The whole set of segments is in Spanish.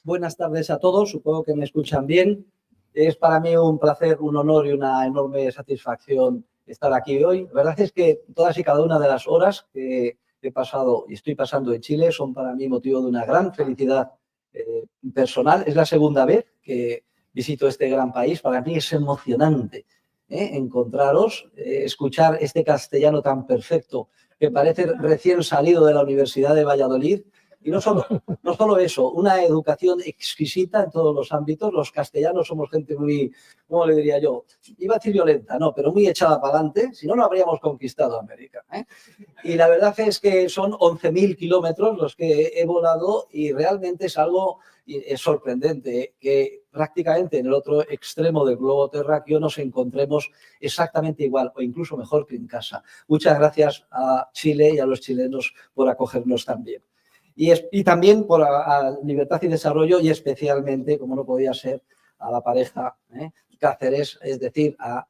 Buenas tardes a todos, supongo que me escuchan bien. Es para mí un placer, un honor y una enorme satisfacción estar aquí hoy. La verdad es que todas y cada una de las horas que he pasado y estoy pasando en Chile son para mí motivo de una gran felicidad personal. Es la segunda vez que visito este gran país. Para mí es emocionante encontraros, escuchar este castellano tan perfecto que parece recién salido de la Universidad de Valladolid. Y no solo eso, una educación exquisita en todos los ámbitos. Los castellanos somos gente muy, ¿cómo le diría yo? Iba a decir violenta, no, pero muy echada para adelante. Si no, no habríamos conquistado América. Y la verdad es que son 11.000 kilómetros los que he volado y realmente es algo sorprendente que prácticamente en el otro extremo del globo terráqueo nos encontremos exactamente igual o incluso mejor que en casa. Muchas gracias a Chile y a los chilenos por acogernos también. Y también por a Libertad y Desarrollo y especialmente, como no podía ser, a la pareja Cáceres, es decir, a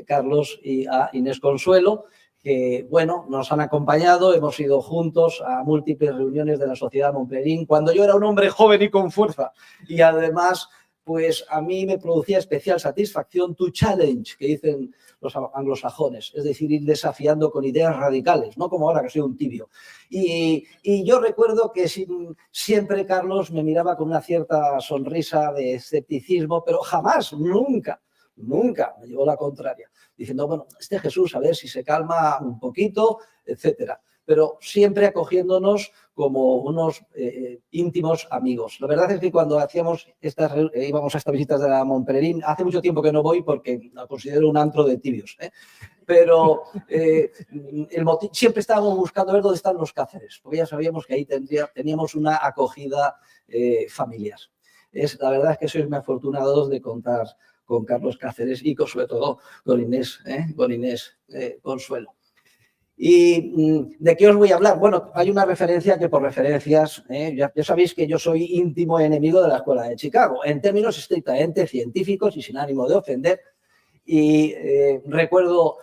Carlos y a Inés Consuelo, que, bueno, nos han acompañado, hemos ido juntos a múltiples reuniones de la Sociedad Montpellier cuando yo era un hombre joven y con fuerza. Y además, pues a mí me producía especial satisfacción tu challenge, que dicen los anglosajones, es decir, ir desafiando con ideas radicales, no como ahora que soy un tibio. Y yo recuerdo que siempre Carlos me miraba con una cierta sonrisa de escepticismo, pero jamás, nunca me llevó la contraria, diciendo, bueno, este Jesús, a ver si se calma un poquito, etcétera. Pero siempre acogiéndonos como unos íntimos amigos. La verdad es que cuando íbamos a estas visitas de la Montpellier, hace mucho tiempo que no voy porque la considero un antro de tibios, pero siempre estábamos buscando ver dónde están los Cáceres, porque ya sabíamos que ahí teníamos una acogida familiar. La verdad es que sois muy afortunados de contar con Carlos Cáceres y sobre todo con Inés Consuelo. ¿Y de qué os voy a hablar? Bueno, hay una referencia que por referencias, ya sabéis que yo soy íntimo enemigo de la Escuela de Chicago, en términos estrictamente científicos y sin ánimo de ofender. Y recuerdo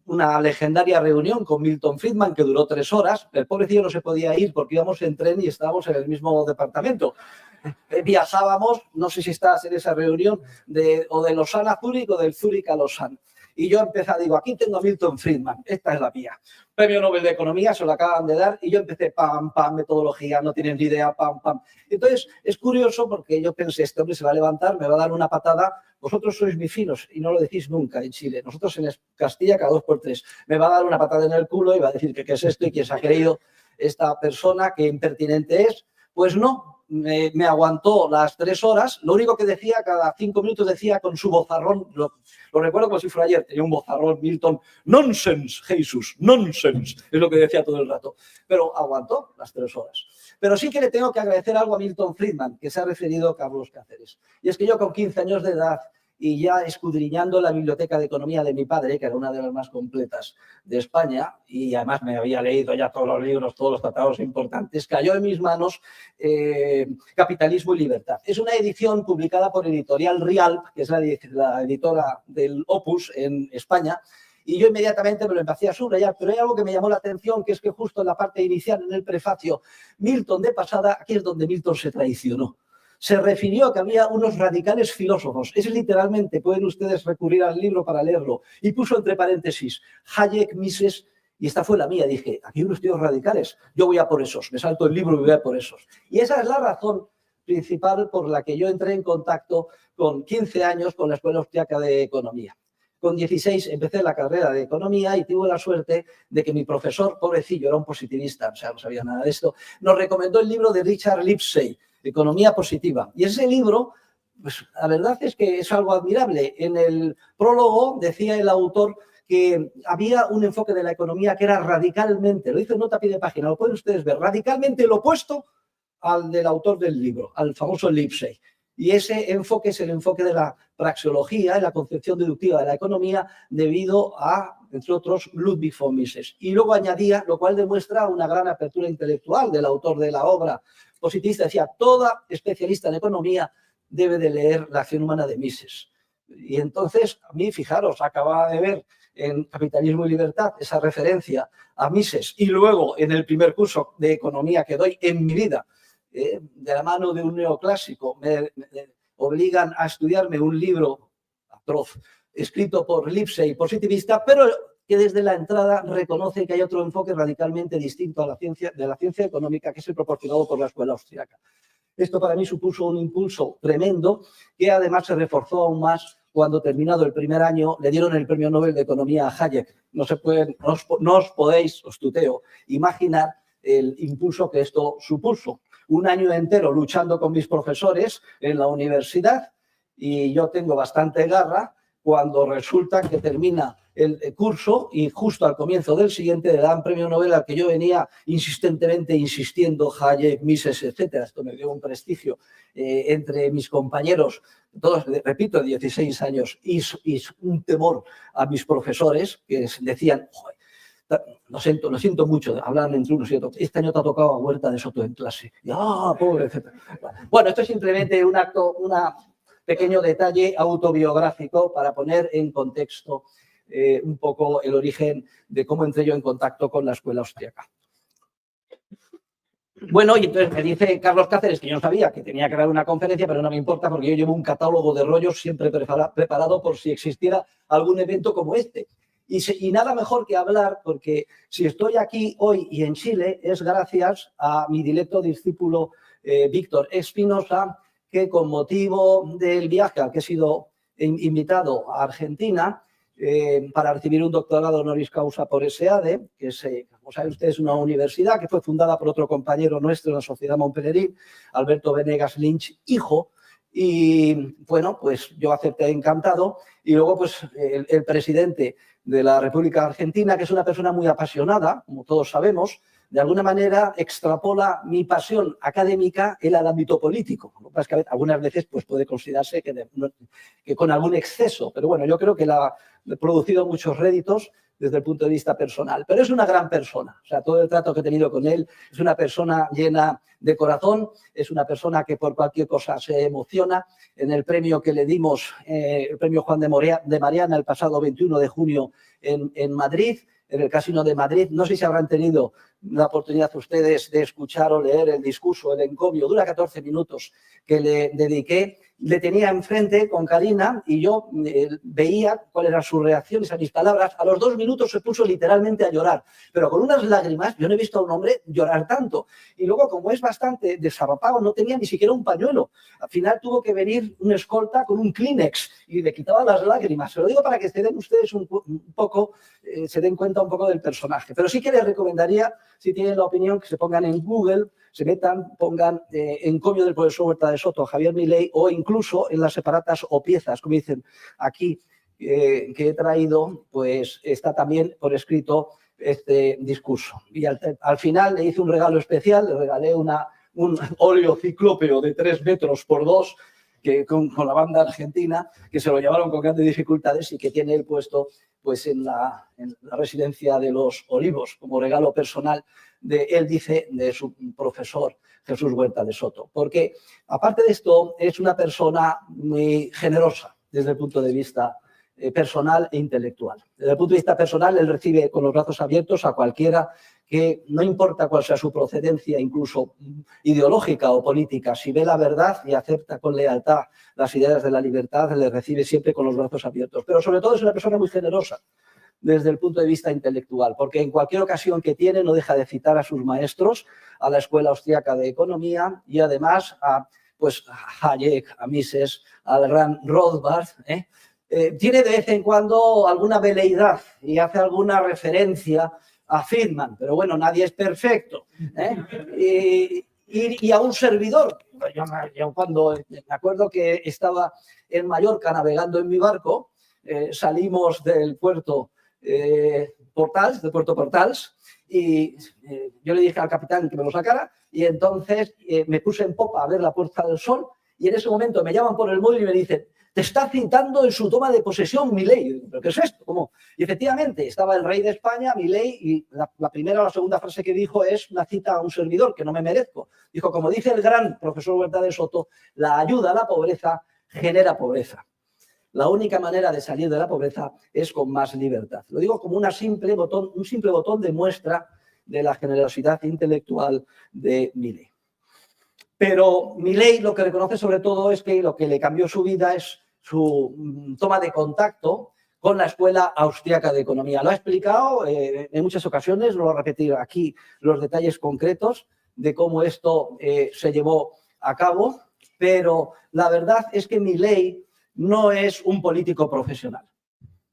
una legendaria reunión con Milton Friedman que duró 3 horas. El pobrecillo no se podía ir porque íbamos en tren y estábamos en el mismo departamento. Viajábamos, no sé si estabas en esa reunión, o de Lausana a Zúrich o del Zúrich a Lausanne. Y yo digo, aquí tengo a Milton Friedman, esta es la mía. Premio Nobel de Economía, se lo acaban de dar, y yo empecé, pam, metodología, no tienes ni idea, pam. Entonces, es curioso porque yo pensé, este hombre se va a levantar, me va a dar una patada, vosotros sois muy finos y no lo decís nunca en Chile. Nosotros en Castilla, cada 2 por 3, me va a dar una patada en el culo y va a decir que qué es esto y quién se ha creído esta persona, qué impertinente es. Pues no. Me aguantó las 3 horas, lo único que decía, cada 5 minutos decía con su vozarrón, lo recuerdo como si fuera ayer, tenía un vozarrón, Milton, nonsense, Jesús, nonsense, es lo que decía todo el rato, pero aguantó las 3 horas. Pero sí que le tengo que agradecer algo a Milton Friedman, que se ha referido a Carlos Cáceres, y es que yo con 15 años de edad y ya escudriñando la biblioteca de economía de mi padre, que era una de las más completas de España, y además me había leído ya todos los libros, todos los tratados importantes, cayó en mis manos Capitalismo y Libertad. Es una edición publicada por Editorial Rialp, que es la editora del Opus en España, y yo inmediatamente me lo empecé a subrayar, pero hay algo que me llamó la atención, que es que justo en la parte inicial, en el prefacio, Milton de pasada, aquí es donde Milton se traicionó. Se refirió a que había unos radicales filósofos. Es literalmente, pueden ustedes recurrir al libro para leerlo. Y puso entre paréntesis, Hayek, Mises, y esta fue la mía. Dije, aquí hay unos tíos radicales, yo voy a por esos, me salto el libro y voy a por esos. Y esa es la razón principal por la que yo entré en contacto con 15 años con la Escuela Austriaca de Economía. Con 16 empecé la carrera de Economía y tuve la suerte de que mi profesor, pobrecillo, era un positivista, o sea, no sabía nada de esto, nos recomendó el libro de Richard Lipsey, Economía Positiva. Y ese libro, pues la verdad es que es algo admirable. En el prólogo decía el autor que había un enfoque de la economía que era radicalmente, lo dice en nota a pie de página, lo pueden ustedes ver, radicalmente lo opuesto al del autor del libro, al famoso Lipsey. Y ese enfoque es el enfoque de la praxeología y la concepción deductiva de la economía debido a, entre otros, Ludwig von Mises. Y luego añadía, lo cual demuestra una gran apertura intelectual del autor de la obra positivista, decía, toda especialista en economía debe de leer La acción humana de Mises. Y entonces, a mí, fijaros, acababa de ver en Capitalismo y Libertad esa referencia a Mises y luego en el primer curso de economía que doy en mi vida, de la mano de un neoclásico, me obligan a estudiarme un libro atroz, escrito por Lipsey, positivista, pero que desde la entrada reconoce que hay otro enfoque radicalmente distinto a la ciencia económica, que es el proporcionado por la escuela austríaca. Esto para mí supuso un impulso tremendo que además se reforzó aún más cuando, terminado el primer año, le dieron el premio Nobel de Economía a Hayek. No os podéis, os tuteo, imaginar el impulso que esto supuso. Un año entero luchando con mis profesores en la universidad y yo tengo bastante garra cuando resulta que termina el curso y justo al comienzo del siguiente le dan premio Nobel al que yo venía insistentemente insistiendo, Hayek, Mises, etcétera. Esto me dio un prestigio entre mis compañeros, todos, repito, de 16 años, y un temor a mis profesores que decían, joder, lo siento mucho, hablan entre unos y otros. Este año te ha tocado a Huerta de Soto en clase. Y, pobre, etcétera. Bueno, esto es simplemente un pequeño detalle autobiográfico para poner en contexto un poco el origen de cómo entré yo en contacto con la escuela austríaca. Bueno, y entonces me dice Carlos Cáceres, que yo no sabía que tenía que dar una conferencia, pero no me importa porque yo llevo un catálogo de rollos siempre preparado por si existiera algún evento como este. Y nada mejor que hablar, porque si estoy aquí hoy y en Chile es gracias a mi directo discípulo Víctor Espinosa, que con motivo del viaje al que he sido invitado a Argentina para recibir un doctorado honoris causa por SEADE, que es, como saben ustedes, una universidad que fue fundada por otro compañero nuestro en la Sociedad Montpellerin, Alberto Venegas Lynch, hijo, y bueno, pues yo acepté encantado. Y luego pues el presidente de la República Argentina, que es una persona muy apasionada, como todos sabemos, de alguna manera extrapola mi pasión académica en el ámbito político. Lo que pasa es que algunas veces pues, puede considerarse que con algún exceso, pero bueno, yo creo que ha producido muchos réditos desde el punto de vista personal. Pero es una gran persona, o sea, todo el trato que he tenido con él, es una persona llena de corazón, es una persona que por cualquier cosa se emociona. En el premio que le dimos, el premio Juan de Mariana, el pasado 21 de junio en Madrid, en el Casino de Madrid. No sé si habrán tenido la oportunidad ustedes de escuchar o leer el discurso, el encomio, dura 14 minutos, que le dediqué. Le tenía enfrente con Karina y yo veía cuáles eran sus reacciones a mis palabras. A los 2 minutos se puso literalmente a llorar, pero con unas lágrimas. Yo no he visto a un hombre llorar tanto. Y luego, como es bastante desarropado, no tenía ni siquiera un pañuelo. Al final tuvo que venir un escolta con un Kleenex y le quitaba las lágrimas. Se lo digo para que se den ustedes un poco, se den cuenta un poco del personaje. Pero sí que les recomendaría, si tienen la opinión, que se pongan en Google, se metan, pongan encomio del profesor Huerta de Soto, Javier Milei, o incluso en las separatas o piezas, como dicen aquí, que he traído, pues está también por escrito este discurso. Y al final le hice un regalo especial, le regalé un óleo ciclópeo de 3 metros por 2, que con la banda argentina, que se lo llevaron con grandes dificultades y que tiene él puesto pues, en la residencia de los Olivos, como regalo personal él dice, de su profesor Jesús Huerta de Soto. Porque, aparte de esto, es una persona muy generosa desde el punto de vista personal e intelectual. Desde el punto de vista personal, él recibe con los brazos abiertos a cualquiera que, no importa cuál sea su procedencia, incluso ideológica o política, si ve la verdad y acepta con lealtad las ideas de la libertad, le recibe siempre con los brazos abiertos. Pero sobre todo es una persona muy generosa desde el punto de vista intelectual, porque en cualquier ocasión que tiene no deja de citar a sus maestros, a la Escuela Austriaca de Economía y además a Hayek, a Mises, al gran Rothbard. Tiene de vez en cuando alguna veleidad y hace alguna referencia a Friedman, pero bueno, nadie es perfecto. Y a un servidor. Yo cuando me acuerdo que estaba en Mallorca navegando en mi barco, salimos del puerto Puerto Portals, y yo le dije al capitán que me lo sacara y entonces me puse en popa a ver la Puerta del Sol y en ese momento me llaman por el móvil y me dicen: te está citando en su toma de posesión Milei. ¿Pero qué es esto? ¿Cómo? Y efectivamente estaba el rey de España, Milei, y la primera o la segunda frase que dijo es una cita a un servidor que no me merezco. Dijo, como dice el gran profesor Huerta de Soto, la ayuda a la pobreza genera pobreza. La única manera de salir de la pobreza es con más libertad. Lo digo como un simple botón de muestra de la generosidad intelectual de Milei. Pero Milei lo que reconoce sobre todo es que lo que le cambió su vida es su toma de contacto con la Escuela Austriaca de Economía. Lo ha explicado en muchas ocasiones, no lo voy a repetir aquí los detalles concretos de cómo esto se llevó a cabo, pero la verdad es que Milei no es un político profesional.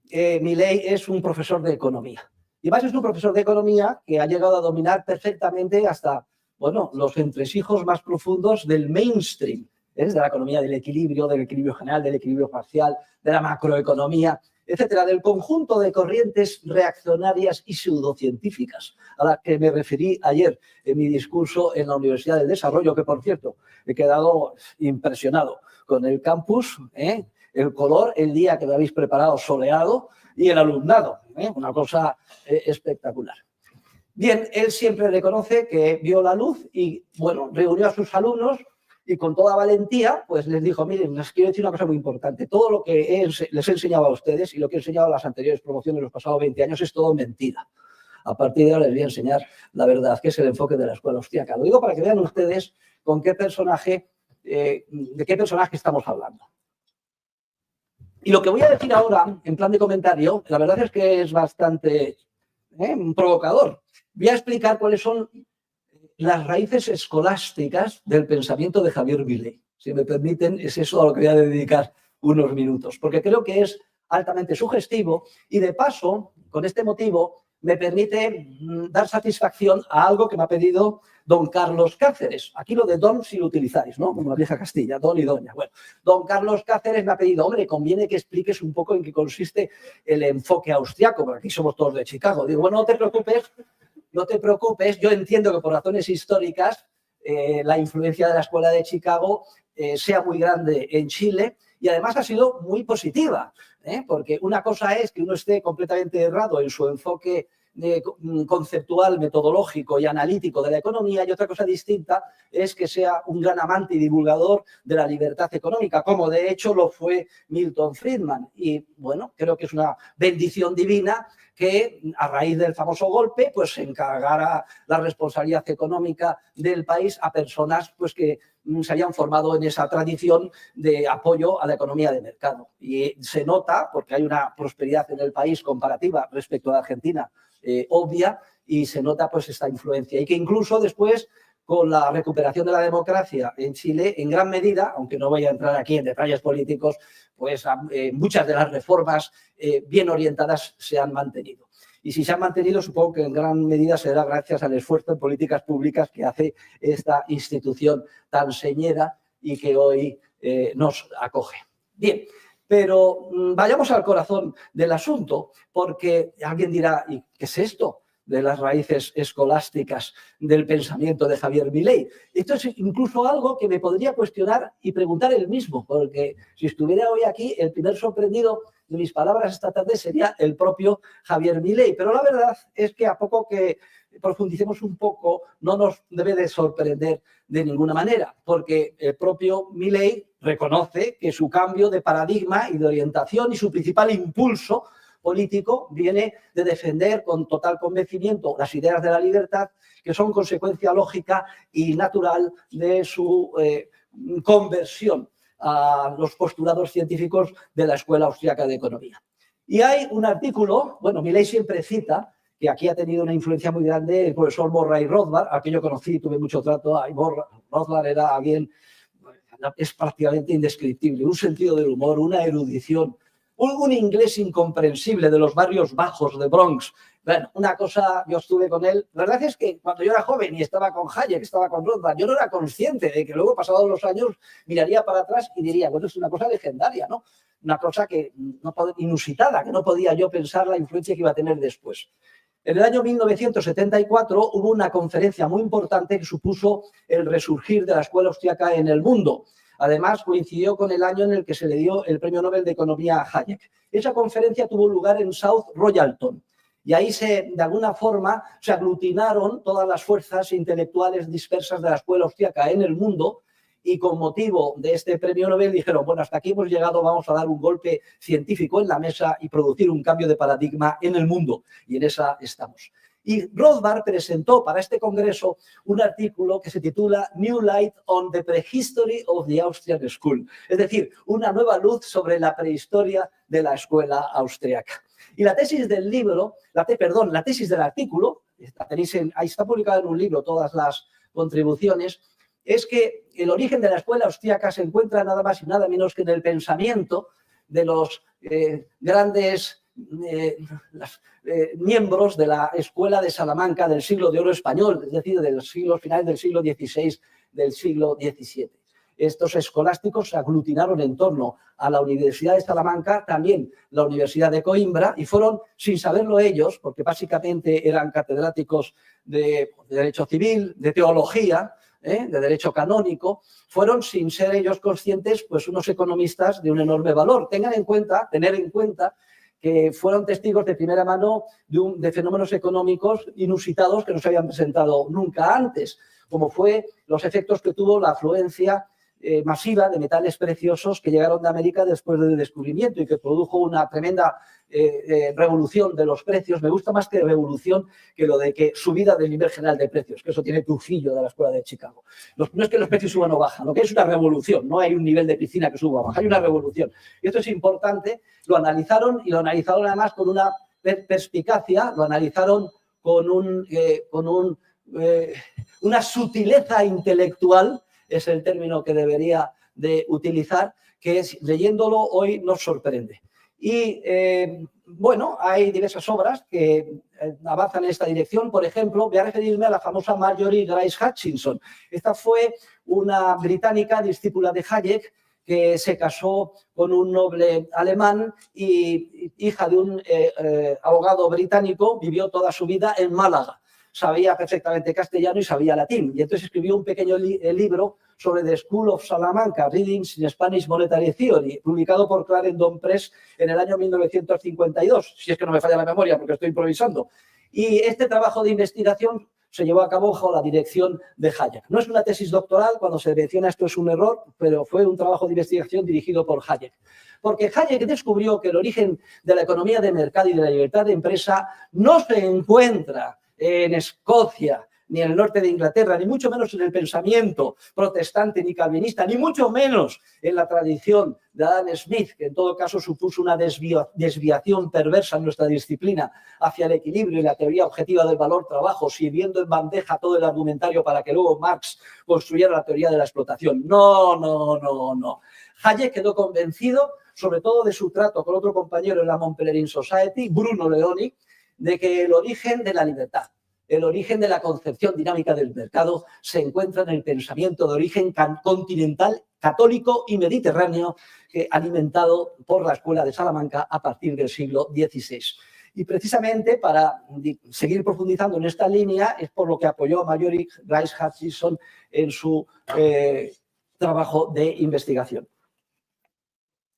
Milei es un profesor de economía. Y además es un profesor de economía que ha llegado a dominar perfectamente hasta, bueno, los entresijos más profundos del mainstream, de la economía del equilibrio general, del equilibrio parcial, de la macroeconomía, etcétera, del conjunto de corrientes reaccionarias y pseudocientíficas a las que me referí ayer en mi discurso en la Universidad del Desarrollo, que, por cierto, he quedado impresionado con el campus, el color, el día que me habéis preparado soleado y el alumnado, una cosa espectacular. Bien, él siempre reconoce que vio la luz y, bueno, reunió a sus alumnos y con toda valentía, pues les dijo, miren, les quiero decir una cosa muy importante. Todo lo que les he enseñado a ustedes y lo que he enseñado a las anteriores promociones los pasados 20 años es todo mentira. A partir de ahora les voy a enseñar la verdad, que es el enfoque de la escuela austríaca. Lo digo para que vean ustedes con qué personaje, de qué personaje estamos hablando. Y lo que voy a decir ahora, en plan de comentario, la verdad es que es bastante provocador. Voy a explicar cuáles son las raíces escolásticas del pensamiento de Javier Milei. Si me permiten, es eso a lo que voy a dedicar unos minutos, porque creo que es altamente sugestivo y, de paso, con este motivo, me permite dar satisfacción a algo que me ha pedido don Carlos Cáceres. Aquí lo de don si lo utilizáis, ¿no? Como la vieja Castilla, don y doña. Bueno, don Carlos Cáceres me ha pedido, hombre, conviene que expliques un poco en qué consiste el enfoque austriaco, porque aquí somos todos de Chicago. Digo, bueno, no te preocupes, yo entiendo que por razones históricas la influencia de la Escuela de Chicago sea muy grande en Chile y además ha sido muy positiva, porque una cosa es que uno esté completamente errado en su enfoque conceptual, metodológico y analítico de la economía, y otra cosa distinta es que sea un gran amante y divulgador de la libertad económica, como de hecho lo fue Milton Friedman. Y bueno, creo que es una bendición divina que a raíz del famoso golpe pues se encargara la responsabilidad económica del país a personas pues que se habían formado en esa tradición de apoyo a la economía de mercado. Y se nota, porque hay una prosperidad en el país comparativa respecto a la Argentina obvia, y se nota pues esta influencia. Y que incluso después, con la recuperación de la democracia en Chile, en gran medida, aunque no voy a entrar aquí en detalles políticos, pues muchas de las reformas bien orientadas se han mantenido. Y si se han mantenido, supongo que en gran medida será gracias al esfuerzo en políticas públicas que hace esta institución tan señera y que hoy nos acoge. Bien, pero vayamos al corazón del asunto, porque alguien dirá, ¿y qué es esto de las raíces escolásticas del pensamiento de Javier Milei? Esto es incluso algo que me podría cuestionar y preguntar él mismo, porque si estuviera hoy aquí, el primer sorprendido de mis palabras esta tarde sería el propio Javier Milei. Pero la verdad es que a poco que profundicemos un poco, no nos debe de sorprender de ninguna manera, porque el propio Milei reconoce que su cambio de paradigma y de orientación y su principal impulso político viene de defender con total convencimiento las ideas de la libertad, que son consecuencia lógica y natural de su conversión a los postulados científicos de la Escuela Austriaca de Economía. Y hay un artículo, bueno, Milei siempre cita, que aquí ha tenido una influencia muy grande, el profesor Murray Rothbard, al que yo conocí, tuve mucho trato, Rothbard era alguien, es prácticamente indescriptible, un sentido del humor, una erudición, un inglés incomprensible de los barrios bajos de Bronx. Bueno, una cosa, yo estuve con él. La verdad es que cuando yo era joven y estaba con Hayek, estaba con Rothbard, yo no era consciente de que luego, pasados los años, miraría para atrás y diría, bueno, es una cosa legendaria, ¿no? Una cosa que inusitada, que no podía yo pensar la influencia que iba a tener después. En el año 1974 hubo una conferencia muy importante que supuso el resurgir de la escuela austriaca en el mundo. Además, coincidió con el año en el que se le dio el Premio Nobel de Economía a Hayek. Esa conferencia tuvo lugar en South Royalton y ahí de alguna forma se aglutinaron todas las fuerzas intelectuales dispersas de la escuela austriaca en el mundo y con motivo de este Premio Nobel dijeron, bueno, hasta aquí hemos llegado, vamos a dar un golpe científico en la mesa y producir un cambio de paradigma en el mundo. Y en esa estamos. Y Rothbard presentó para este congreso un artículo que se titula New Light on the Prehistory of the Austrian School, es decir, una nueva luz sobre la prehistoria de la escuela austriaca. Y la tesis del libro, la tesis del artículo, ahí está publicada en un libro todas las contribuciones, es que el origen de la escuela austríaca se encuentra nada más y nada menos que en el pensamiento de los grandes miembros de la escuela de Salamanca del siglo de oro español, es decir, del final del siglo XVI, del siglo XVII. Estos escolásticos se aglutinaron en torno a la Universidad de Salamanca, también la Universidad de Coimbra, y fueron, sin saberlo ellos, porque básicamente eran catedráticos de Derecho Civil, de Teología, de Derecho Canónico, fueron, sin ser ellos conscientes, pues unos economistas de un enorme valor. Tener en cuenta que fueron testigos de primera mano de fenómenos económicos inusitados que no se habían presentado nunca antes, como fue los efectos que tuvo la afluencia masiva de metales preciosos que llegaron de América después del descubrimiento y que produjo una tremenda revolución de los precios. Me gusta más que revolución que lo de que subida del nivel general de precios, que eso tiene Trujillo de la Escuela de Chicago. No es que los precios suban o bajan, lo que es una revolución, no hay un nivel de piscina que suba o baja, hay una revolución. Y esto es importante, lo analizaron y lo analizaron además con una perspicacia, lo analizaron con una sutileza intelectual, es el término que debería de utilizar, que es, leyéndolo hoy nos sorprende. Y bueno, hay diversas obras que avanzan en esta dirección. Por ejemplo, voy a referirme a la famosa Marjorie Grace Hutchinson. Esta fue una británica discípula de Hayek que se casó con un noble alemán y hija de un abogado británico, vivió toda su vida en Málaga. Sabía perfectamente castellano y sabía latín. Y entonces escribió un pequeño libro sobre The School of Salamanca, Readings in Spanish Monetary Theory, publicado por Clarendon Press en el año 1952, si es que no me falla la memoria porque estoy improvisando. Y este trabajo de investigación se llevó a cabo bajo la dirección de Hayek. No es una tesis doctoral, cuando se menciona esto es un error, pero fue un trabajo de investigación dirigido por Hayek. Porque Hayek descubrió que el origen de la economía de mercado y de la libertad de empresa no se encuentra en Escocia, ni en el norte de Inglaterra, ni mucho menos en el pensamiento protestante ni calvinista, ni mucho menos en la tradición de Adam Smith, que en todo caso supuso una desviación perversa en nuestra disciplina hacia el equilibrio y la teoría objetiva del valor-trabajo, sirviendo en bandeja todo el argumentario para que luego Marx construyera la teoría de la explotación. No. Hayek quedó convencido, sobre todo de su trato con otro compañero en la Mont Pelerin Society, Bruno Leoni, de que el origen de la libertad, el origen de la concepción dinámica del mercado se encuentra en el pensamiento de origen continental, católico y mediterráneo alimentado por la Escuela de Salamanca a partir del siglo XVI. Y precisamente para seguir profundizando en esta línea es por lo que apoyó a Marjorie Grace Hutchinson en su trabajo de investigación.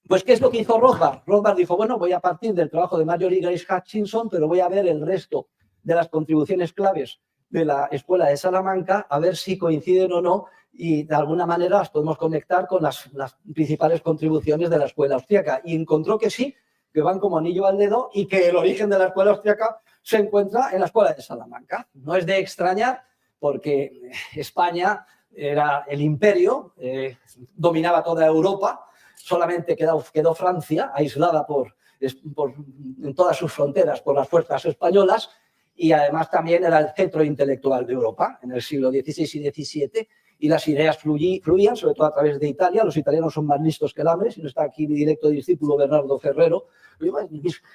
Pues, ¿qué es lo que hizo Rothbard? Rothbard dijo, bueno, voy a partir del trabajo de Marjorie Grace Hutchinson, pero voy a ver el resto de las contribuciones claves de la Escuela de Salamanca, a ver si coinciden o no, y de alguna manera las podemos conectar con las principales contribuciones de la Escuela Austriaca. Y encontró que sí, que van como anillo al dedo y que el origen de la Escuela Austriaca se encuentra en la Escuela de Salamanca. No es de extrañar, porque España era el imperio, dominaba toda Europa. Solamente quedó Francia, aislada en todas sus fronteras por las fuerzas españolas, y además también era el centro intelectual de Europa en el siglo XVI y XVII, y las ideas fluían, sobre todo a través de Italia. Los italianos son más listos que el hambre, si no está aquí mi directo discípulo Bernardo Ferrero.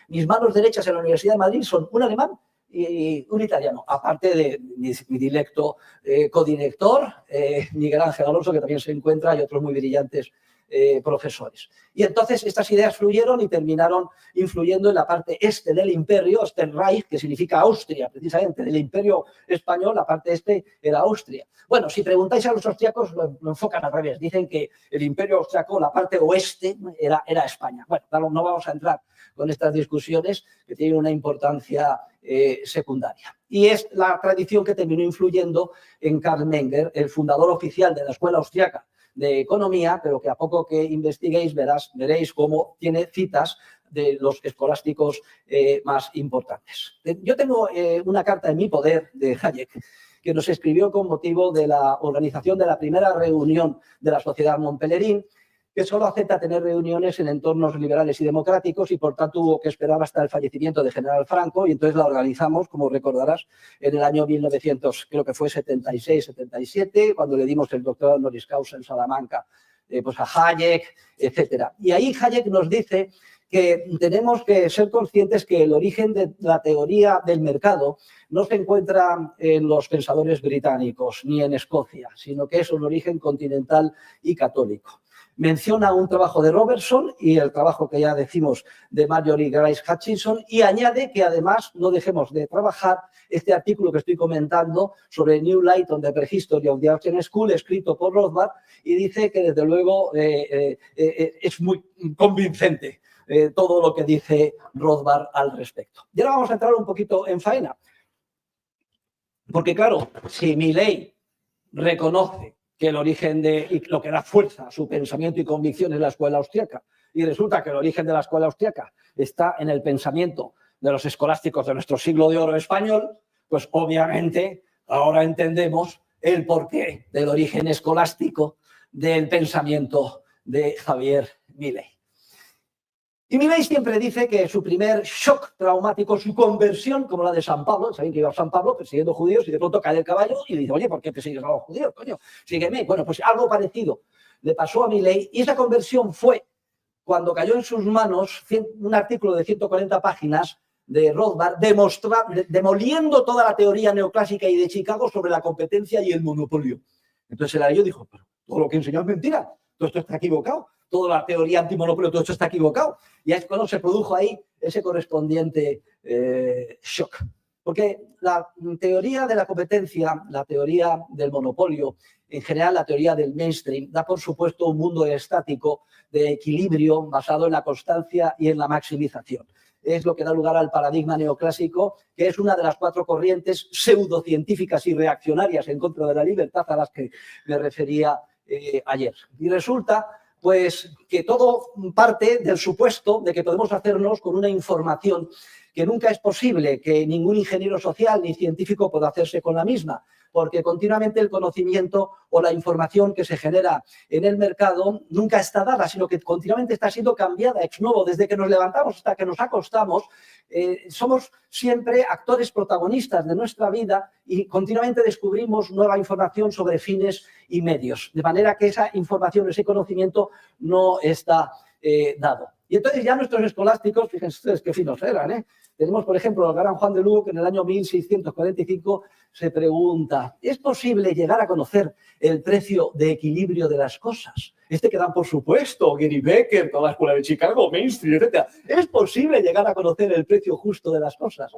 Mis manos derechas en la Universidad de Madrid son un alemán y un italiano, aparte de mi directo codirector, Miguel Ángel Alonso, que también se encuentra, y otros muy brillantes profesores. Y entonces estas ideas fluyeron y terminaron influyendo en la parte este del imperio, Österreich, que significa Austria, precisamente, del imperio español, la parte este era Austria. Bueno, si preguntáis a los austriacos, lo enfocan al revés. Dicen que el imperio austriaco, la parte oeste, era España. Bueno, no vamos a entrar con estas discusiones que tienen una importancia secundaria. Y es la tradición que terminó influyendo en Karl Menger, el fundador oficial de la escuela austriaca de economía, pero que a poco que investiguéis veréis cómo tiene citas de los escolásticos más importantes. Yo tengo una carta en mi poder de Hayek que nos escribió con motivo de la organización de la primera reunión de la Sociedad Montpellerin, que solo acepta tener reuniones en entornos liberales y democráticos y, por tanto, hubo que esperar hasta el fallecimiento de General Franco y entonces la organizamos, como recordarás, en el año 1976-77, cuando le dimos el doctorado honoris causa en Salamanca pues a Hayek, etcétera. Y ahí Hayek nos dice que tenemos que ser conscientes que el origen de la teoría del mercado no se encuentra en los pensadores británicos ni en Escocia, sino que es un origen continental y católico. Menciona un trabajo de Robertson y el trabajo que ya decimos de Marjorie Grice Hutchinson y añade que además no dejemos de trabajar este artículo que estoy comentando sobre New Light on the Prehistory of the Austrian School, escrito por Rothbard, y dice que desde luego es muy convincente todo lo que dice Rothbard al respecto. Y ahora vamos a entrar un poquito en faena. Porque claro, si Milley reconoce que el origen de lo que da fuerza a su pensamiento y convicción es la escuela austriaca, y resulta que el origen de la escuela austriaca está en el pensamiento de los escolásticos de nuestro siglo de oro español, pues obviamente ahora entendemos el porqué del origen escolástico del pensamiento de Javier Milley. Y Milley siempre dice que su primer shock traumático, su conversión, como la de San Pablo, saben que iba a San Pablo persiguiendo judíos y de pronto cae del caballo y dice, oye, ¿por qué persigues a los judíos, coño? Sígueme. Bueno, pues algo parecido le pasó a Milley y esa conversión fue cuando cayó en sus manos un artículo de 140 páginas de Rothbard demoliendo toda la teoría neoclásica y de Chicago sobre la competencia y el monopolio. Entonces el leyó y dijo, pero todo lo que enseñó es mentira, todo esto está equivocado. Toda la teoría antimonopolio, todo esto está equivocado. Y es cuando se produjo ahí ese correspondiente shock. Porque la teoría de la competencia, la teoría del monopolio, en general la teoría del mainstream, da por supuesto un mundo estático de equilibrio basado en la constancia y en la maximización. Es lo que da lugar al paradigma neoclásico, que es una de las 4 corrientes pseudocientíficas y reaccionarias en contra de la libertad a las que me refería ayer. Y resulta pues que todo parte del supuesto de que podemos hacernos con una información que nunca es posible que ningún ingeniero social ni científico pueda hacerse con la misma, porque continuamente el conocimiento o la información que se genera en el mercado nunca está dada, sino que continuamente está siendo cambiada ex novo, desde que nos levantamos hasta que nos acostamos. Somos siempre actores protagonistas de nuestra vida y continuamente descubrimos nueva información sobre fines y medios, de manera que esa información, ese conocimiento no está dado. Y entonces ya nuestros escolásticos, fíjense ustedes qué finos eran, ¿eh? Tenemos, por ejemplo, el gran Juan de Lugo, que en el año 1645 se pregunta, ¿es posible llegar a conocer el precio de equilibrio de las cosas? Que dan por supuesto, Gary Becker, toda la escuela de Chicago, Main Street, etc. ¿Es posible llegar a conocer el precio justo de las cosas?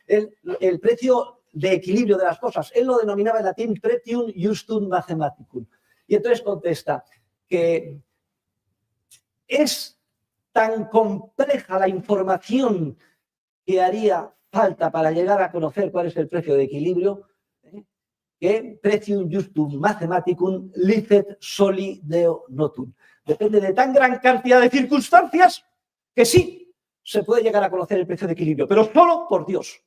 El precio de equilibrio de las cosas. Él lo denominaba en latín pretium justum mathematicum. Y entonces contesta que es tan compleja la información que haría falta para llegar a conocer cuál es el precio de equilibrio, que pretium justum mathematicum licet soli deo notum. Depende de tan gran cantidad de circunstancias que sí se puede llegar a conocer el precio de equilibrio, pero solo por Dios.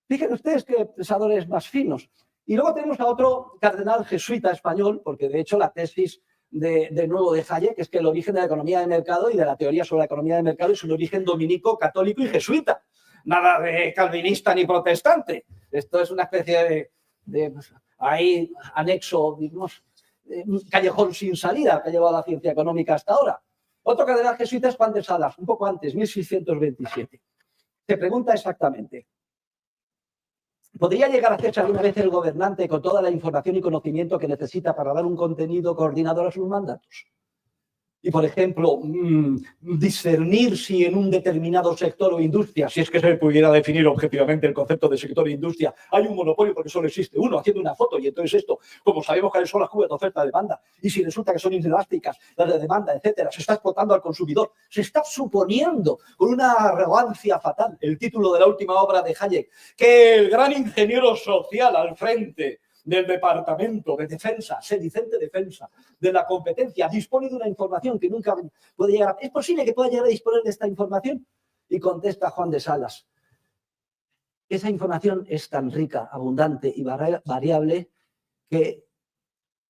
Fíjense ustedes qué pensadores más finos. Y luego tenemos a otro cardenal jesuita español, porque de hecho la tesis de nuevo de Hayek es que el origen de la economía de mercado y de la teoría sobre la economía de mercado es un origen dominico, católico y jesuita. Nada de calvinista ni protestante. Esto es una especie de ahí anexo, digamos, un callejón sin salida que ha llevado la ciencia económica hasta ahora. Otro cardenal jesuita es Juan de Salas, un poco antes, 1627. Se pregunta exactamente, ¿podría llegar a hacerse alguna vez el gobernante con toda la información y conocimiento que necesita para dar un contenido coordinador a sus mandatos? Y, por ejemplo, discernir si en un determinado sector o industria, si es que se pudiera definir objetivamente el concepto de sector e industria, hay un monopolio porque solo existe uno haciendo una foto y entonces esto, como sabemos que son las curvas de oferta-demanda, y si resulta que son inelásticas, las de demanda, etcétera, se está explotando al consumidor, se está suponiendo con una arrogancia fatal, el título de la última obra de Hayek, que el gran ingeniero social al frente del Departamento de Defensa, sedicente defensa, de la competencia, dispone de una información que nunca puede llegar a... ¿Es posible que pueda llegar a disponer de esta información? Y contesta Juan de Salas: esa información es tan rica, abundante y variable que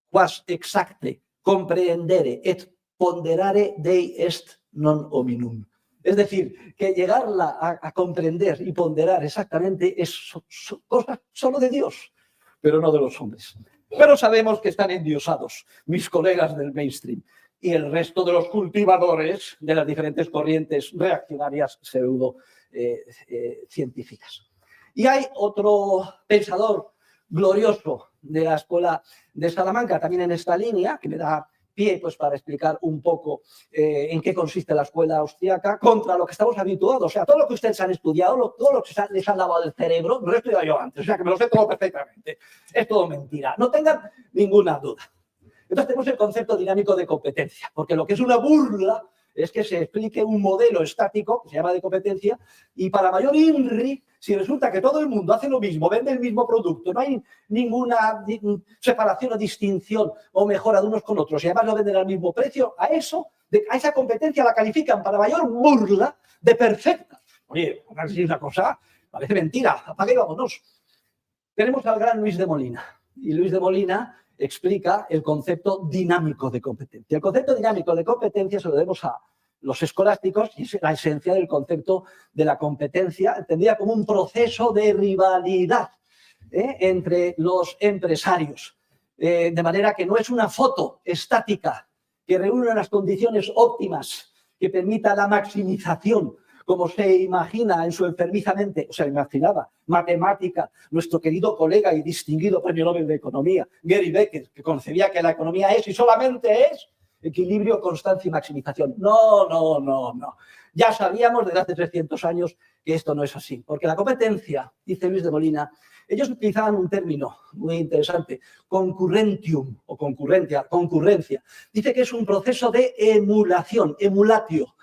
quas exacte comprehendere et ponderare Dei est non hominum. Es decir, que llegarla a comprender y ponderar exactamente es cosa solo de Dios, pero no de los hombres. Pero sabemos que están endiosados mis colegas del mainstream y el resto de los cultivadores de las diferentes corrientes reaccionarias pseudo científicas. Y hay otro pensador glorioso de la escuela de Salamanca, también en esta línea, que me da pie pues, para explicar un poco en qué consiste la escuela austriaca contra lo que estamos habituados. O sea, todo lo que ustedes han estudiado, todo lo que les han lavado el cerebro, lo he estudiado yo antes, o sea, que me lo sé todo perfectamente. Es todo mentira. No tengan ninguna duda. Entonces tenemos el concepto dinámico de competencia, porque lo que es una burla es que se explique un modelo estático, que se llama de competencia, y para mayor INRI, si resulta que todo el mundo hace lo mismo, vende el mismo producto, no hay ninguna separación o distinción o mejora de unos con otros, y además lo venden al mismo precio, a esa competencia la califican para mayor burla de perfecta. Oye, si una cosa, parece mentira, apaga y vámonos. Tenemos al gran Luis de Molina, y Luis de Molina explica el concepto dinámico de competencia. El concepto dinámico de competencia se lo debemos a los escolásticos y es la esencia del concepto de la competencia, entendida como un proceso de rivalidad entre los empresarios. De manera que no es una foto estática que reúne las condiciones óptimas que permita la maximización, como se imagina en su enfermiza mente, o sea, imaginaba, matemática, nuestro querido colega y distinguido premio Nobel de Economía, Gary Becker, que concebía que la economía es y solamente es equilibrio, constancia y maximización. No, no, no, no. Ya sabíamos desde hace 300 años que esto no es así, porque la competencia, dice Luis de Molina, ellos utilizaban un término muy interesante, concurrentium o concurrencia. Dice que es un proceso de emulación, emulatio,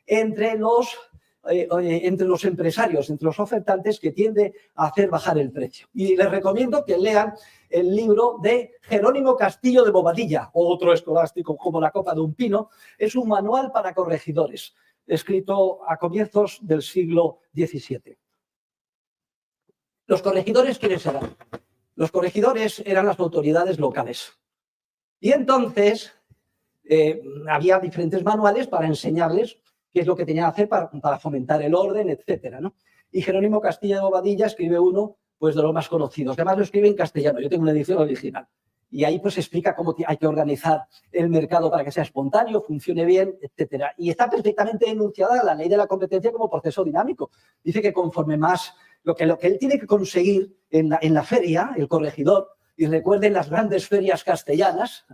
entre los empresarios, entre los ofertantes, que tiende a hacer bajar el precio. Y les recomiendo que lean el libro de Jerónimo Castillo de Bobadilla, otro escolástico como la copa de un pino. Es un manual para corregidores, escrito a comienzos del siglo XVII. ¿Los corregidores quiénes eran? Los corregidores eran las autoridades locales. Y entonces había diferentes manuales para enseñarles qué es lo que tenían que hacer para fomentar el orden, etcétera, ¿no? Y Jerónimo Castillo de Bobadilla escribe uno pues, de los más conocidos. Además lo escribe en castellano, yo tengo una edición original. Y ahí pues explica cómo hay que organizar el mercado para que sea espontáneo, funcione bien, etcétera. Y está perfectamente enunciada la ley de la competencia como proceso dinámico. Dice que conforme más lo que él tiene que conseguir en la feria, el corregidor, y recuerden las grandes ferias castellanas,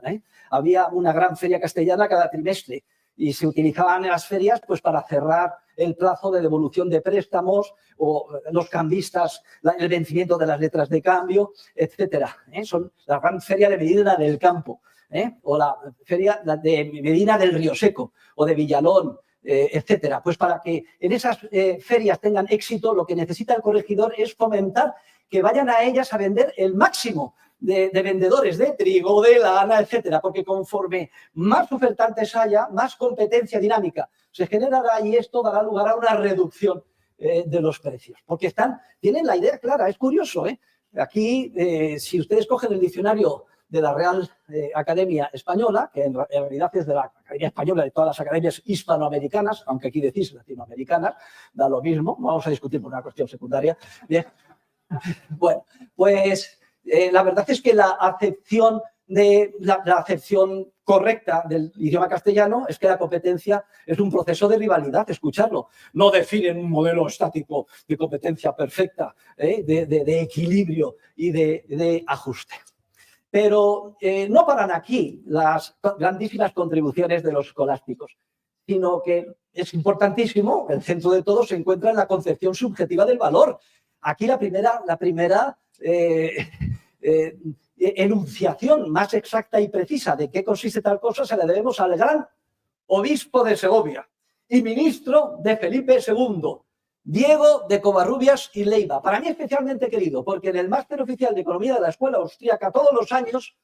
había una gran feria castellana cada trimestre, y se utilizaban en las ferias pues, para cerrar el plazo de devolución de préstamos o los cambistas, el vencimiento de las letras de cambio, etcétera. Son la gran feria de Medina del Campo, o la feria de Medina del Río Seco o de Villalón, etcétera. Pues para que en esas ferias tengan éxito, lo que necesita el corregidor es fomentar que vayan a ellas a vender el máximo de vendedores de trigo, de lana, etcétera, porque conforme más ofertantes haya, más competencia dinámica se generará y esto dará lugar a una reducción de los precios, porque tienen la idea clara. Es curioso, aquí, si ustedes cogen el diccionario de la Real Academia Española, que en realidad es de la Academia Española de todas las academias hispanoamericanas, aunque aquí decís latinoamericanas, da lo mismo, vamos a discutir por una cuestión secundaria. Bien. Bueno, pues la verdad es que la acepción correcta del idioma castellano es que la competencia es un proceso de rivalidad, escucharlo. No definen un modelo estático de competencia perfecta, de equilibrio y de ajuste. Pero no paran aquí las grandísimas contribuciones de los escolásticos, sino que es importantísimo, el centro de todo se encuentra en la concepción subjetiva del valor. Aquí la primera enunciación más exacta y precisa de qué consiste tal cosa se la debemos al gran obispo de Segovia y ministro de Felipe II, Diego de Covarrubias y Leiva. Para mí especialmente querido, porque en el máster oficial de Economía de la Escuela Austríaca todos los años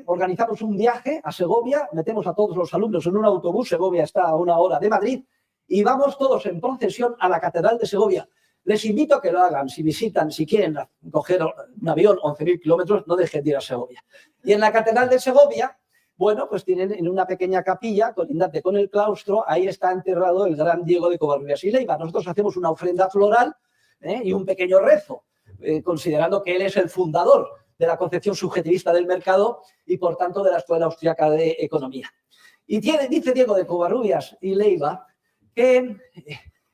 organizamos un viaje a Segovia, metemos a todos los alumnos en un autobús, Segovia está a 1 hora de Madrid, y vamos todos en procesión a la Catedral de Segovia. Les invito a que lo hagan, si visitan, si quieren coger un avión 11.000 kilómetros, no dejen de ir a Segovia. Y en la Catedral de Segovia, bueno, pues tienen en una pequeña capilla, colindante con el claustro, ahí está enterrado el gran Diego de Covarrubias y Leiva. Nosotros hacemos una ofrenda floral y un pequeño rezo, considerando que él es el fundador de la concepción subjetivista del mercado y, por tanto, de la Escuela Austríaca de Economía. Y dice Diego de Covarrubias y Leiva que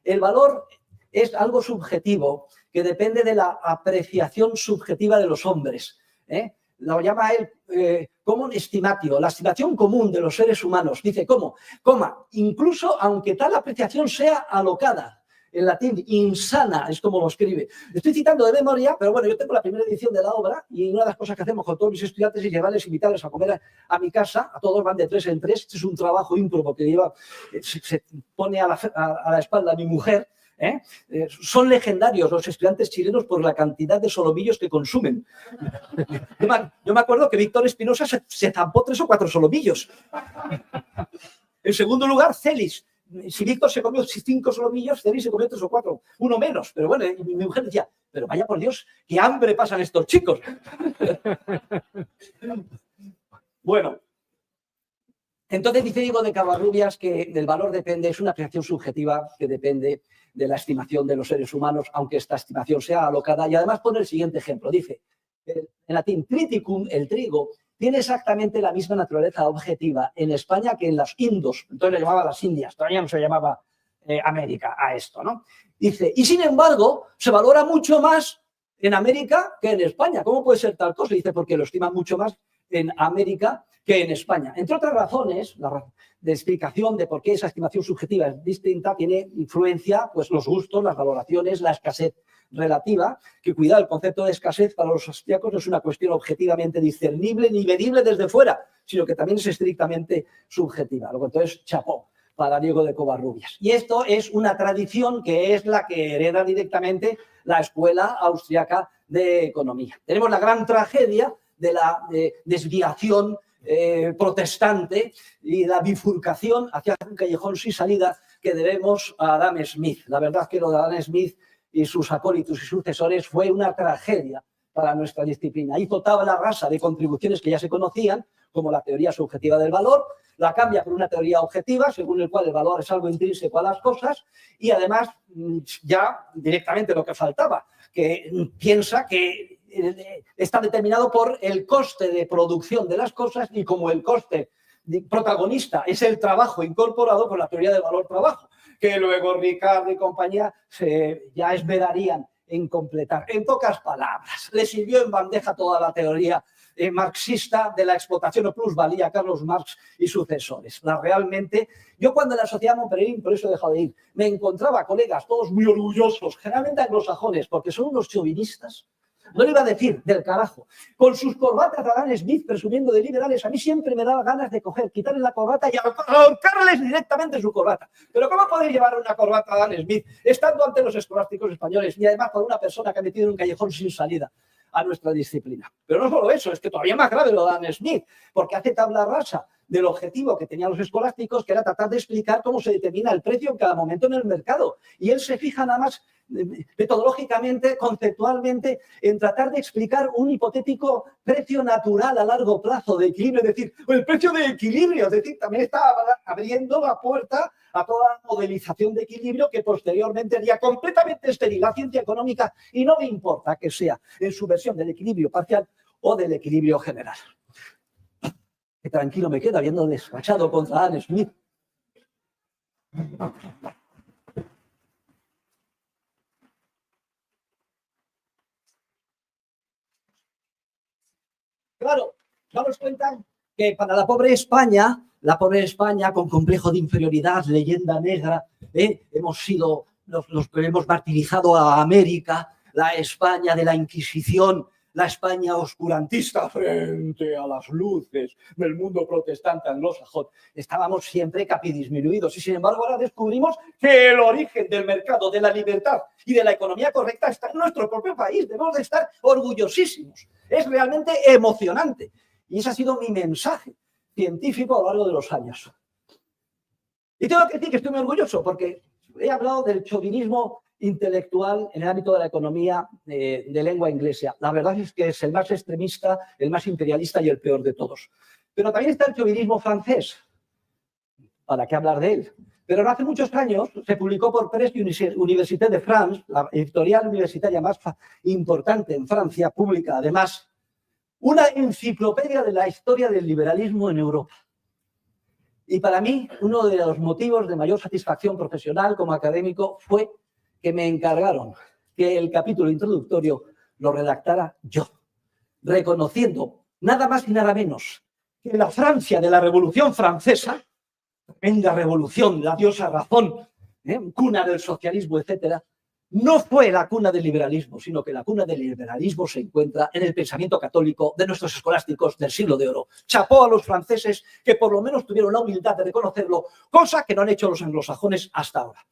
el valor es algo subjetivo, que depende de la apreciación subjetiva de los hombres. Lo llama él common estimatio, la estimación común de los seres humanos. Dice, ¿cómo? Coma, incluso aunque tal apreciación sea alocada. En latín, insana, es como lo escribe. Estoy citando de memoria, pero bueno, yo tengo la primera edición de la obra y una de las cosas que hacemos con todos mis estudiantes es llevarles, invitarles a comer a mi casa. A todos van de 3 en 3. Este es un trabajo ímprobo que lleva, se pone a la espalda a mi mujer. Son legendarios los estudiantes chilenos por la cantidad de solomillos que consumen. Yo me acuerdo que Víctor Espinosa se zampó 3 o 4 solomillos. En segundo lugar, Celis. Si Víctor se comió 5 solomillos, Celis se comió 3 o 4, uno menos. Pero bueno, mi mujer decía, pero vaya por Dios, qué hambre pasan estos chicos. Bueno, entonces dice Diego de Covarrubias que el valor depende, es una apreciación subjetiva que depende de la estimación de los seres humanos, aunque esta estimación sea alocada. Y además pone el siguiente ejemplo. Dice, en latín, triticum, el trigo, tiene exactamente la misma naturaleza objetiva en España que en las Indos. Entonces le llamaba las Indias, todavía no se llamaba América a esto, ¿no? Dice, y sin embargo, se valora mucho más en América que en España. ¿Cómo puede ser tal cosa? Dice, porque lo estiman mucho más en América que en España. Entre otras razones, de explicación de por qué esa estimación subjetiva es distinta, tiene influencia pues, los gustos, las valoraciones, la escasez relativa, que cuidado, el concepto de escasez para los austríacos no es una cuestión objetivamente discernible ni medible desde fuera, sino que también es estrictamente subjetiva. Luego, entonces, chapó para Diego de Covarrubias. Y esto es una tradición que es la que hereda directamente la Escuela Austriaca de Economía. Tenemos la gran tragedia de la desviación protestante y la bifurcación hacia un callejón sin salida que debemos a Adam Smith. La verdad es que lo de Adam Smith y sus acólitos y sucesores fue una tragedia para nuestra disciplina. Hizo tabla rasa de contribuciones que ya se conocían, como la teoría subjetiva del valor, la cambia por una teoría objetiva, según el cual el valor es algo intrínseco a las cosas, y además ya directamente lo que faltaba, que piensa que está determinado por el coste de producción de las cosas y como el coste protagonista es el trabajo incorporado por la teoría del valor-trabajo, que luego Ricardo y compañía ya esmerarían en completar. En pocas palabras, le sirvió en bandeja toda la teoría marxista de la explotación o plusvalía, Carlos Marx y sucesores. Realmente, yo cuando en la sociedad Montpellier, por eso he dejado de ir, me encontraba colegas todos muy orgullosos, generalmente anglosajones, porque son unos chauvinistas. No le iba a decir del carajo. Con sus corbatas de Adam Smith presumiendo de liberales, a mí siempre me daba ganas de quitarles la corbata y ahorcarles directamente su corbata. Pero ¿cómo podéis llevar una corbata a Adam Smith estando ante los escolásticos españoles y además por una persona que ha metido en un callejón sin salida a nuestra disciplina? Pero no solo eso, es que todavía más grave lo de Adam Smith, porque hace tabla rasa del objetivo que tenían los escolásticos, que era tratar de explicar cómo se determina el precio en cada momento en el mercado. Y él se fija nada más metodológicamente, conceptualmente, en tratar de explicar un hipotético precio natural a largo plazo de equilibrio, es decir, el precio de equilibrio, es decir, también está abriendo la puerta a toda modelización de equilibrio que posteriormente haría completamente estéril la ciencia económica y no me importa que sea en su versión del equilibrio parcial o del equilibrio general. Que tranquilo me quedo habiendo despachado contra Adam Smith. Claro, daros cuenta que para la pobre España con complejo de inferioridad, leyenda negra, hemos sido los que hemos martirizado a América, la España de la Inquisición, la España oscurantista frente a las luces del mundo protestante anglosajón. Estábamos siempre capidisminuidos y, sin embargo, ahora descubrimos que el origen del mercado, de la libertad y de la economía correcta está en nuestro propio país. Debemos de estar orgullosísimos. Es realmente emocionante. Y ese ha sido mi mensaje científico a lo largo de los años. Y tengo que decir que estoy muy orgulloso porque he hablado del chauvinismo intelectual en el ámbito de la economía de lengua inglesa. La verdad es que es el más extremista, el más imperialista y el peor de todos. Pero también está el chauvinismo francés. ¿Para qué hablar de él? Pero no hace muchos años se publicó por Presse Université de France, la editorial universitaria más importante en Francia, pública además, una enciclopedia de la historia del liberalismo en Europa. Y para mí, uno de los motivos de mayor satisfacción profesional como académico fue que me encargaron que el capítulo introductorio lo redactara yo, reconociendo nada más y nada menos que la Francia de la Revolución Francesa, tremenda revolución, la diosa razón, cuna del socialismo, etcétera, no fue la cuna del liberalismo, sino que la cuna del liberalismo se encuentra en el pensamiento católico de nuestros escolásticos del siglo de oro. Chapó a los franceses que por lo menos tuvieron la humildad de reconocerlo, cosa que no han hecho los anglosajones hasta ahora.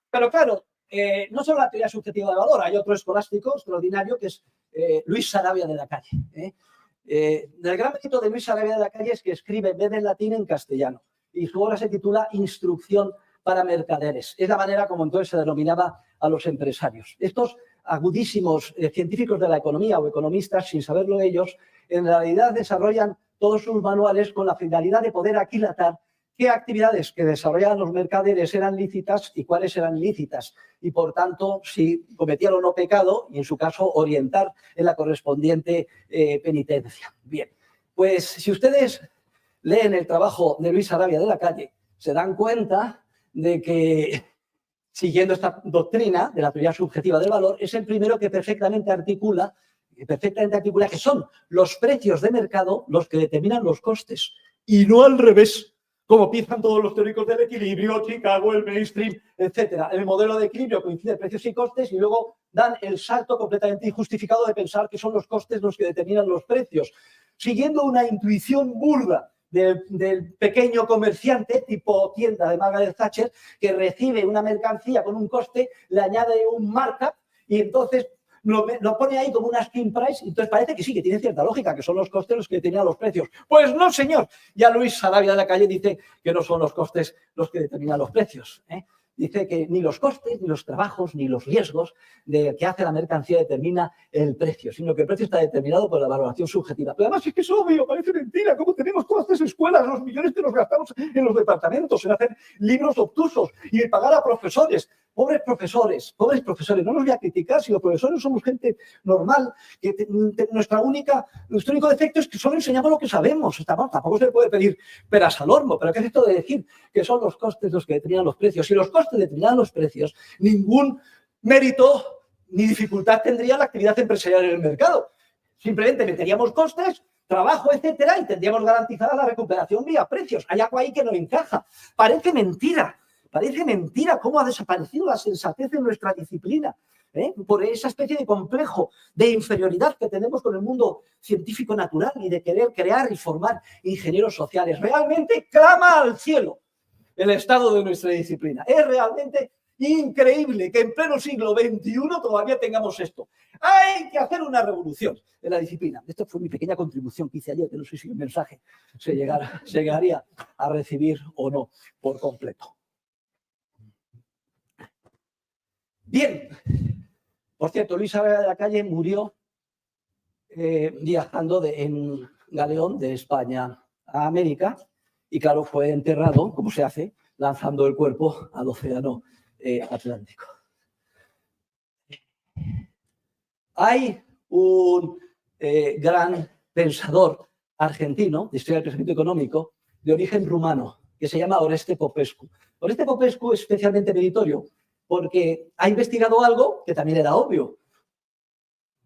Pero claro, no solo la teoría subjetiva de valor, hay otro escolástico extraordinario que es Luis Sarabia de la Calle. El gran mérito de Luis Sarabia de la Calle es que escribe en vez de en latín en castellano y su obra se titula Instrucción para mercaderes. Es la manera como entonces se denominaba a los empresarios. Estos agudísimos científicos de la economía o economistas, sin saberlo ellos, en realidad desarrollan todos sus manuales con la finalidad de poder aquilatar qué actividades que desarrollaban los mercaderes eran lícitas y cuáles eran ilícitas. Y, por tanto, si cometían o no pecado, y en su caso, orientar en la correspondiente penitencia. Bien, pues si ustedes leen el trabajo de Luis Sarabia de la Calle, se dan cuenta de que, siguiendo esta doctrina de la teoría subjetiva del valor, es el primero que perfectamente articula que son los precios de mercado los que determinan los costes, y no al revés, como piensan todos los teóricos del equilibrio, Chicago, el mainstream, etcétera. En el modelo de equilibrio coincide precios y costes y luego dan el salto completamente injustificado de pensar que son los costes los que determinan los precios, siguiendo una intuición burda del pequeño comerciante tipo tienda de Margaret Thatcher que recibe una mercancía con un coste, le añade un markup y entonces lo pone ahí como una skin price, y entonces parece que sí, que tiene cierta lógica, que son los costes los que determinan los precios. Pues no, señor. Ya Luis Sarabia de la Calle dice que no son los costes los que determinan los precios. Dice que ni los costes, ni los trabajos, ni los riesgos de que hace la mercancía determina el precio, sino que el precio está determinado por la valoración subjetiva. Pero además es que es obvio, parece mentira. ¿Cómo tenemos todas estas escuelas, los millones que nos gastamos en los departamentos, en hacer libros obtusos y en pagar a profesores? Pobres profesores, no los voy a criticar, si los profesores somos gente normal, que nuestro único defecto es que solo enseñamos lo que sabemos. Tampoco se le puede pedir peras al horno, pero ¿qué es esto de decir que son los costes los que determinan los precios? Si los costes determinan los precios, ningún mérito ni dificultad tendría la actividad empresarial en el mercado. Simplemente meteríamos costes, trabajo, etcétera, y tendríamos garantizada la recuperación vía precios. Hay algo ahí que no encaja. Parece mentira cómo ha desaparecido la sensatez en nuestra disciplina, por esa especie de complejo de inferioridad que tenemos con el mundo científico natural y de querer crear y formar ingenieros sociales. Realmente clama al cielo el estado de nuestra disciplina. Es realmente increíble que en pleno siglo XXI todavía tengamos esto. Hay que hacer una revolución en la disciplina. Esta fue mi pequeña contribución que hice ayer, que no sé si el mensaje se llegaría a recibir o no por completo. Bien, por cierto, Luis Sarabia de la Calle murió viajando en galeón de España a América y, claro, fue enterrado, como se hace, lanzando el cuerpo al océano Atlántico. Hay un gran pensador argentino de historia del pensamiento económico de origen rumano que se llama Oreste Popescu. Oreste Popescu es especialmente meritorio porque ha investigado algo que también era obvio.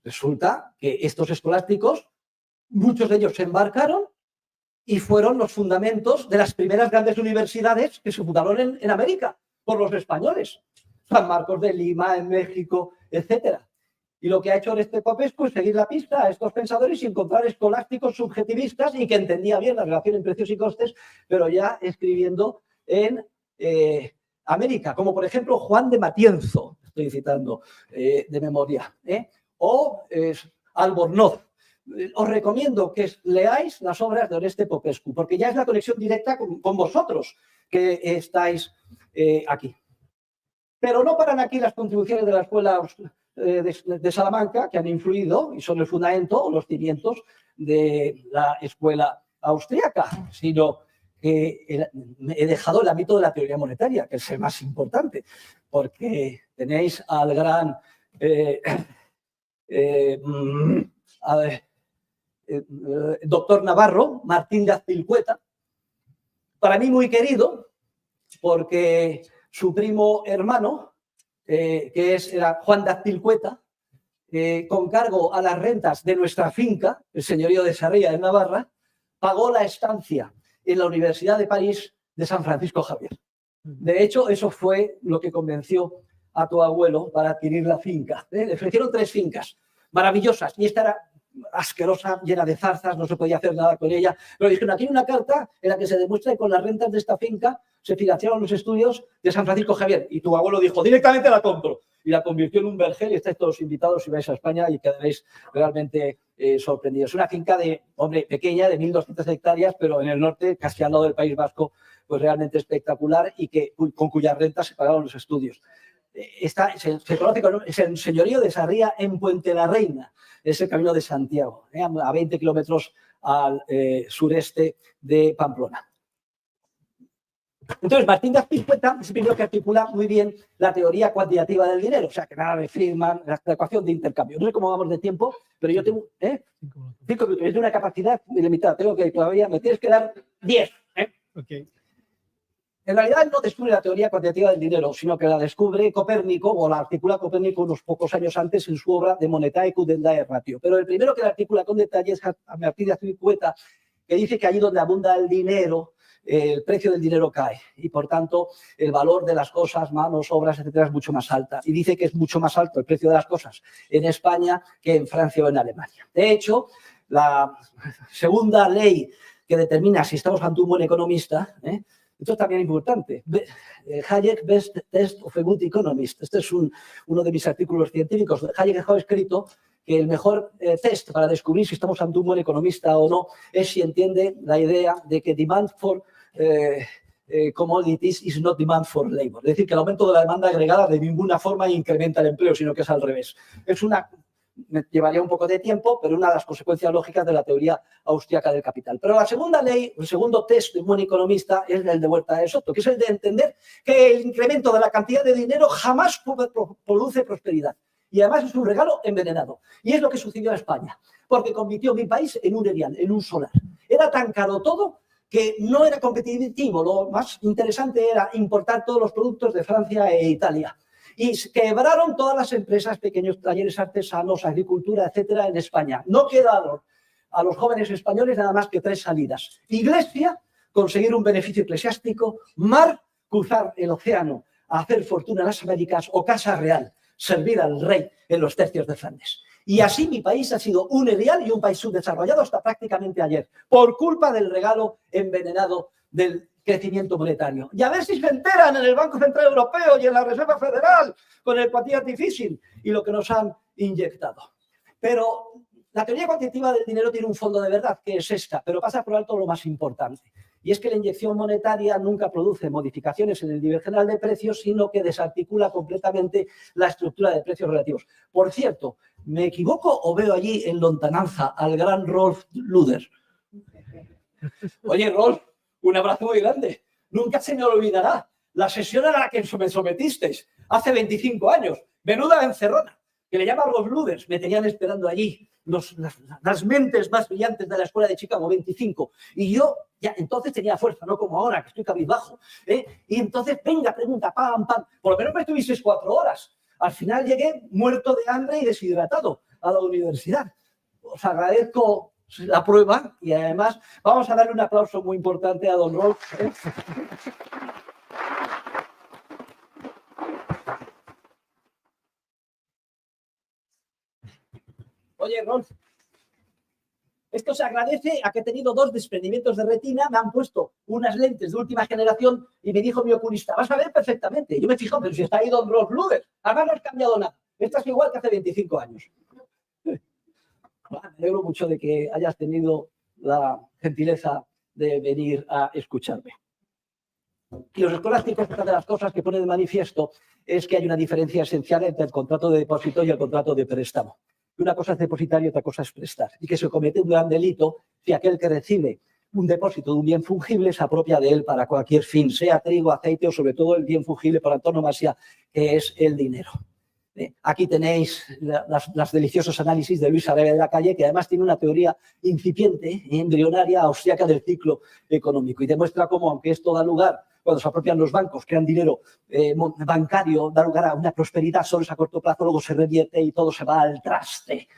Resulta que estos escolásticos, muchos de ellos se embarcaron y fueron los fundamentos de las primeras grandes universidades que se fundaron en América por los españoles. San Marcos de Lima, en México, etcétera. Y lo que ha hecho Oreste Popescu es seguir la pista a estos pensadores y encontrar escolásticos subjetivistas y que entendía bien la relación entre precios y costes, pero ya escribiendo en América, como por ejemplo Juan de Matienzo, estoy citando de memoria, o Albornoz. Os recomiendo que leáis las obras de Oreste Popescu, porque ya es la conexión directa con vosotros que estáis aquí. Pero no paran aquí las contribuciones de la escuela de Salamanca, que han influido y son el fundamento o los cimientos de la escuela austríaca, sino que he dejado el ámbito de la teoría monetaria, que es el más importante, porque tenéis al gran doctor Navarro, Martín de Azpilcueta, para mí muy querido, porque su primo hermano, era Juan de Azpilcueta, con cargo a las rentas de nuestra finca, el señorío de Sarria de Navarra, pagó la estancia en la Universidad de París de San Francisco Javier. De hecho, eso fue lo que convenció a tu abuelo para adquirir la finca. Le ofrecieron 3 fincas maravillosas y esta era asquerosa, llena de zarzas, no se podía hacer nada con ella. Pero dijeron, aquí hay una carta en la que se demuestra que con las rentas de esta finca se financiaron los estudios de San Francisco Javier. Y tu abuelo dijo, directamente la compro. Y la convirtió en un vergel y estáis todos invitados si vais a España y quedaréis realmente sorprendidos. Una finca pequeña, de 1.200 hectáreas, pero en el norte, casi al lado del País Vasco, pues realmente espectacular y con cuyas rentas se pagaron los estudios. Se conoce como el señorío de Sarria en Puente la Reina, es el camino de Santiago, a 20 kilómetros al sureste de Pamplona. Entonces, Martín de Azpilcueta es el primero que articula muy bien la teoría cuantitativa del dinero, o sea, que nada de Friedman, la ecuación de intercambio. No sé cómo vamos de tiempo, pero yo tengo 5 minutos. Yo tengo una capacidad ilimitada, me tienes que dar 10. Okay. En realidad no descubre la teoría cuantitativa del dinero, sino que la descubre Copérnico, o la articula Copérnico unos pocos años antes en su obra De Monetae Cudendae Ratio. Pero el primero que la articula con detalle es a Martín de Azpilcueta, que dice que allí donde abunda el dinero, el precio del dinero cae y, por tanto, el valor de las cosas, manos, obras, etcétera, es mucho más alta. Y dice que es mucho más alto el precio de las cosas en España que en Francia o en Alemania. De hecho, la segunda ley que determina si estamos ante un buen economista, esto es también importante. Hayek, Best Test of a Good Economist. Este es uno de mis artículos científicos. Hayek dejó escrito que el mejor test para descubrir si estamos ante un buen economista o no es si entiende la idea de que demand for commodities is not demand for labor. Es decir, que el aumento de la demanda agregada de ninguna forma incrementa el empleo, sino que es al revés. Me llevaría un poco de tiempo, pero una de las consecuencias lógicas de la teoría austríaca del capital. Pero la segunda ley, el segundo test de un buen economista es el de Huerta de Soto, que es el de entender que el incremento de la cantidad de dinero jamás produce prosperidad. Y además es un regalo envenenado. Y es lo que sucedió a España, porque convirtió mi país en un erial, en un solar. Era tan caro todo que no era competitivo. Lo más interesante era importar todos los productos de Francia e Italia. Y quebraron todas las empresas, pequeños talleres artesanos, agricultura, etcétera, en España. No quedaron a los jóvenes españoles nada más que 3 salidas. Iglesia, conseguir un beneficio eclesiástico; mar, cruzar el océano a hacer fortuna en las Américas; o Casa Real, servir al rey en los tercios de Flandes. Y así mi país ha sido un erial y un país subdesarrollado hasta prácticamente ayer, por culpa del regalo envenenado del crecimiento monetario. Y a ver si se enteran en el Banco Central Europeo y en la Reserva Federal con el quantitative easing y lo que nos han inyectado. Pero la teoría cuantitativa del dinero tiene un fondo de verdad, que es esta, pero pasa por alto lo más importante. Y es que la inyección monetaria nunca produce modificaciones en el nivel general de precios, sino que desarticula completamente la estructura de precios relativos. Por cierto, ¿me equivoco o veo allí en lontananza al gran Rolf Luder? Oye, Rolf, un abrazo muy grande. Nunca se me olvidará la sesión a la que me sometisteis hace 25 años. Menuda encerrona, que le llaman los Luders. Me tenían esperando allí las mentes más brillantes de la escuela de Chicago, 25. Y yo ya entonces tenía fuerza, no como ahora, que estoy cabizbajo. Y entonces, venga, pregunta, pam, pam. Por lo menos me estuvisteis 4 horas. Al final llegué muerto de hambre y deshidratado a la universidad. Os agradezco la prueba y además vamos a darle un aplauso muy importante a don Rolf. Oye, Rolf, esto se agradece a que he tenido 2 desprendimientos de retina, me han puesto unas lentes de última generación y me dijo mi oculista, vas a ver perfectamente. Yo me fijo, pero si está ahí don Rolf Luder, además no has cambiado nada. Esta es igual que hace 25 años. Me alegro mucho de que hayas tenido la gentileza de venir a escucharme. Y los escolásticos, una de las cosas que pone de manifiesto es que hay una diferencia esencial entre el contrato de depósito y el contrato de préstamo. Una cosa es depositar y otra cosa es prestar. Y que se comete un gran delito si aquel que recibe un depósito de un bien fungible se apropia de él para cualquier fin, sea trigo, aceite o sobre todo el bien fungible por antonomasia, que es el dinero. Aquí tenéis los deliciosos análisis de Luis Araya de la Calle, que además tiene una teoría incipiente, embrionaria, austríaca del ciclo económico y demuestra cómo, aunque esto da lugar, cuando se apropian los bancos, crean dinero bancario, da lugar a una prosperidad solo a corto plazo, luego se revierte y todo se va al traste,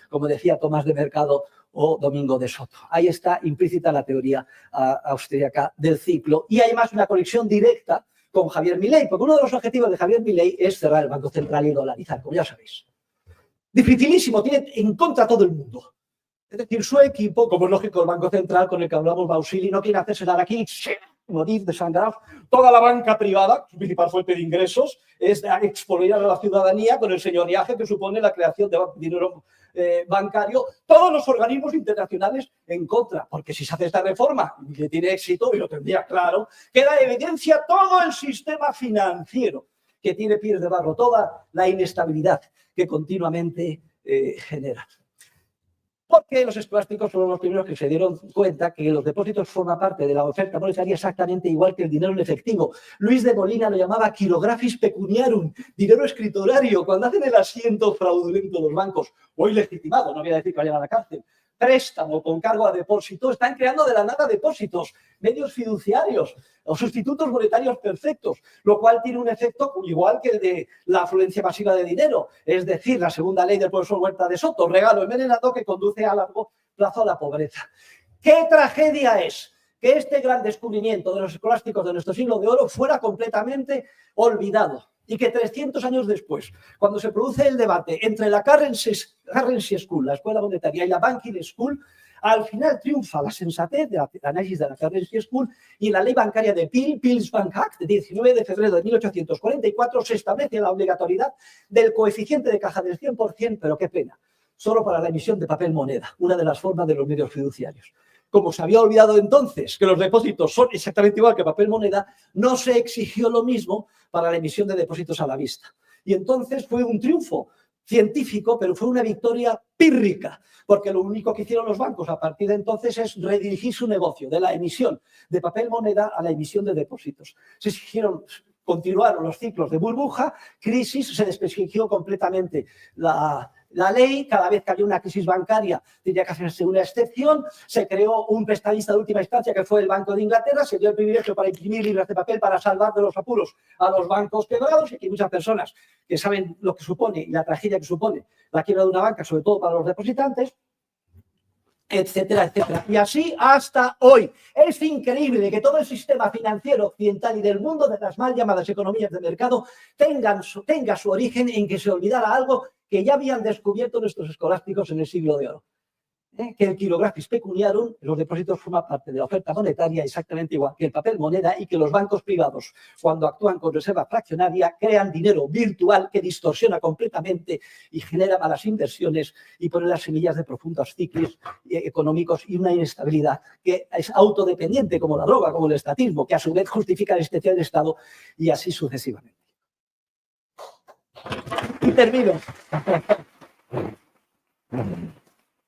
como decía Tomás de Mercado o Domingo de Soto. Ahí está implícita la teoría austríaca del ciclo y hay más una conexión directa con Javier Milei, porque uno de los objetivos de Javier Milei es cerrar el Banco Central y dolarizar, como ya sabéis. Dificilísimo, tiene en contra todo el mundo. Es decir, su equipo, como es lógico, el Banco Central, con el que hablamos, Bausili, no quiere hacerse dar aquí, morir desangrados. Toda la banca privada, su principal fuente de ingresos, es exponer a la ciudadanía con el señoriaje que supone la creación de dinero bancario, todos los organismos internacionales en contra, porque si se hace esta reforma y que tiene éxito, y lo tendría claro, queda en evidencia todo el sistema financiero que tiene pies de barro, toda la inestabilidad que continuamente genera. Porque los escolásticos fueron los primeros que se dieron cuenta que los depósitos forman parte de la oferta monetaria exactamente igual que el dinero en efectivo. Luis de Molina lo llamaba quirographis pecuniarum, dinero escritorario, cuando hacen el asiento fraudulento de los bancos, hoy legitimado, no voy a decir que vayan a la cárcel, préstamo con cargo a depósito, están creando de la nada depósitos, medios fiduciarios o sustitutos monetarios perfectos, lo cual tiene un efecto igual que el de la afluencia masiva de dinero, es decir, la segunda ley del profesor Huerta de Soto, regalo envenenado que conduce a largo plazo a la pobreza. ¿Qué tragedia es que este gran descubrimiento de los escolásticos de nuestro siglo de oro fuera completamente olvidado? Y que 300 años después, cuando se produce el debate entre la Currency School, la escuela monetaria, y la Banking School, al final triunfa la sensatez del análisis de la Currency School y la ley bancaria de Pill's Bank Act, de 19 de febrero de 1844, se establece la obligatoriedad del coeficiente de caja del 100%, pero qué pena, solo para la emisión de papel moneda, una de las formas de los medios fiduciarios. Como se había olvidado entonces que los depósitos son exactamente igual que papel moneda, no se exigió lo mismo para la emisión de depósitos a la vista. Y entonces fue un triunfo científico, pero fue una victoria pírrica, porque lo único que hicieron los bancos a partir de entonces es redirigir su negocio de la emisión de papel moneda a la emisión de depósitos. Se exigieron, continuaron los ciclos de burbuja, crisis, se desprestigió completamente la ley, cada vez que había una crisis bancaria tenía que hacerse una excepción, se creó un prestamista de última instancia que fue el Banco de Inglaterra, se dio el privilegio para imprimir libras de papel para salvar de los apuros a los bancos quebrados y que muchas personas que saben lo que supone y la tragedia que supone la quiebra de una banca, sobre todo para los depositantes, etcétera, etcétera. Y así hasta hoy. Es increíble que todo el sistema financiero occidental y del mundo de las mal llamadas economías de mercado tenga su origen en que se olvidara algo que ya habían descubierto nuestros escolásticos en el siglo de oro. Que el quirographis pecuniarum, los depósitos forman parte de la oferta monetaria exactamente igual que el papel moneda y que los bancos privados, cuando actúan con reserva fraccionaria, crean dinero virtual que distorsiona completamente y genera malas inversiones y pone las semillas de profundos ciclos económicos y una inestabilidad que es autodependiente como la droga, como el estatismo, que a su vez justifica la existencia del Estado y así sucesivamente. Y termino.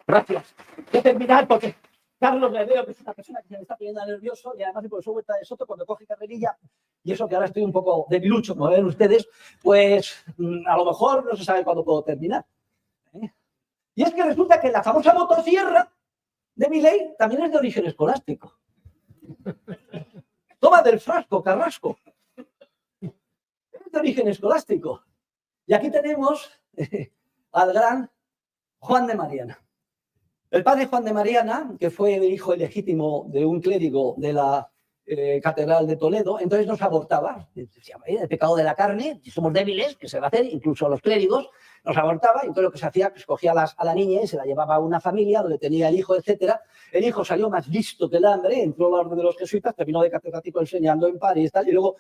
Gracias. Voy a terminar porque Carlos le veo que es una persona que se me está poniendo nervioso y además el profesor Huerta de Soto cuando coge carrerilla y eso que ahora estoy un poco debilucho, como ven ustedes, pues a lo mejor no se sabe cuándo puedo terminar. Y es que resulta que la famosa motosierra de Milei también es de origen escolástico. Toma del frasco, Carrasco. Es de origen escolástico. Y aquí tenemos al gran Juan de Mariana. El padre Juan de Mariana, que fue el hijo ilegítimo de un clérigo de la Catedral de Toledo, entonces nos abortaba. Decía, el pecado de la carne, si somos débiles, que se va a hacer, incluso los clérigos, nos abortaba, y entonces lo que se hacía, pues cogía a la niña y se la llevaba a una familia donde tenía el hijo, etcétera. El hijo salió más listo que el hambre, entró a la orden de los jesuitas, terminó de catedrático enseñando en París, tal, y luego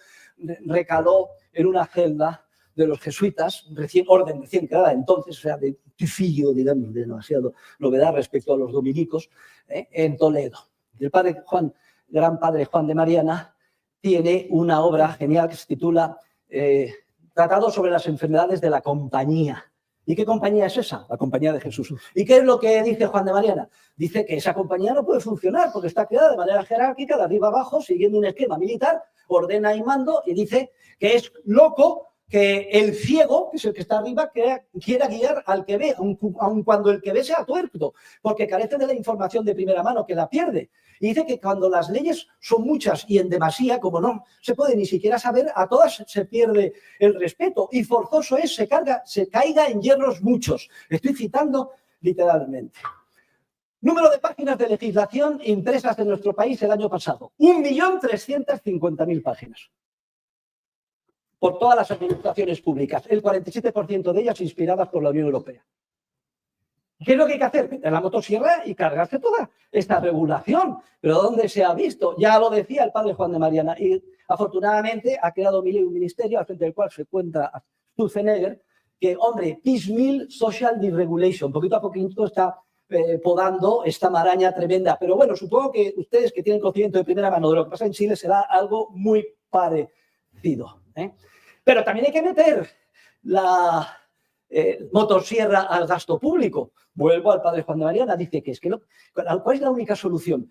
recaló en una celda de los jesuitas, orden recién creada entonces, o sea, de tufillo, digamos, de demasiado novedad respecto a los dominicos, en Toledo. El padre Juan, gran padre Juan de Mariana, tiene una obra genial que se titula Tratado sobre las enfermedades de la compañía. ¿Y qué compañía es esa? La compañía de Jesús. ¿Y qué es lo que dice Juan de Mariana? Dice que esa compañía no puede funcionar porque está creada de manera jerárquica, de arriba abajo, siguiendo un esquema militar, ordena y mando, y dice que es loco que el ciego, que es el que está arriba, quiera guiar al que ve, aun cuando el que ve sea tuerto, porque carece de la información de primera mano, que la pierde. Y dice que cuando las leyes son muchas y en demasía, como no se puede ni siquiera saber, a todas se pierde el respeto y forzoso es se caiga en hierros muchos. Estoy citando literalmente. Número de páginas de legislación impresas en nuestro país el año pasado. 1.350.000 páginas. Por todas las administraciones públicas, el 47% de ellas inspiradas por la Unión Europea. ¿Qué es lo que hay que hacer? Meter la motosierra y cargarse toda esta regulación. ¿Pero dónde se ha visto? Ya lo decía el padre Juan de Mariana. Y afortunadamente ha creado un ministerio al frente del cual se encuentra Sturzenegger, que, hombre, piecemeal social deregulation, poquito a poquito está podando esta maraña tremenda. Pero bueno, supongo que ustedes que tienen conocimiento de primera mano de lo que pasa en Chile será algo muy parecido. Pero también hay que meter la motosierra al gasto público. Vuelvo al padre Juan de Mariana, dice que ¿cuál es la única solución?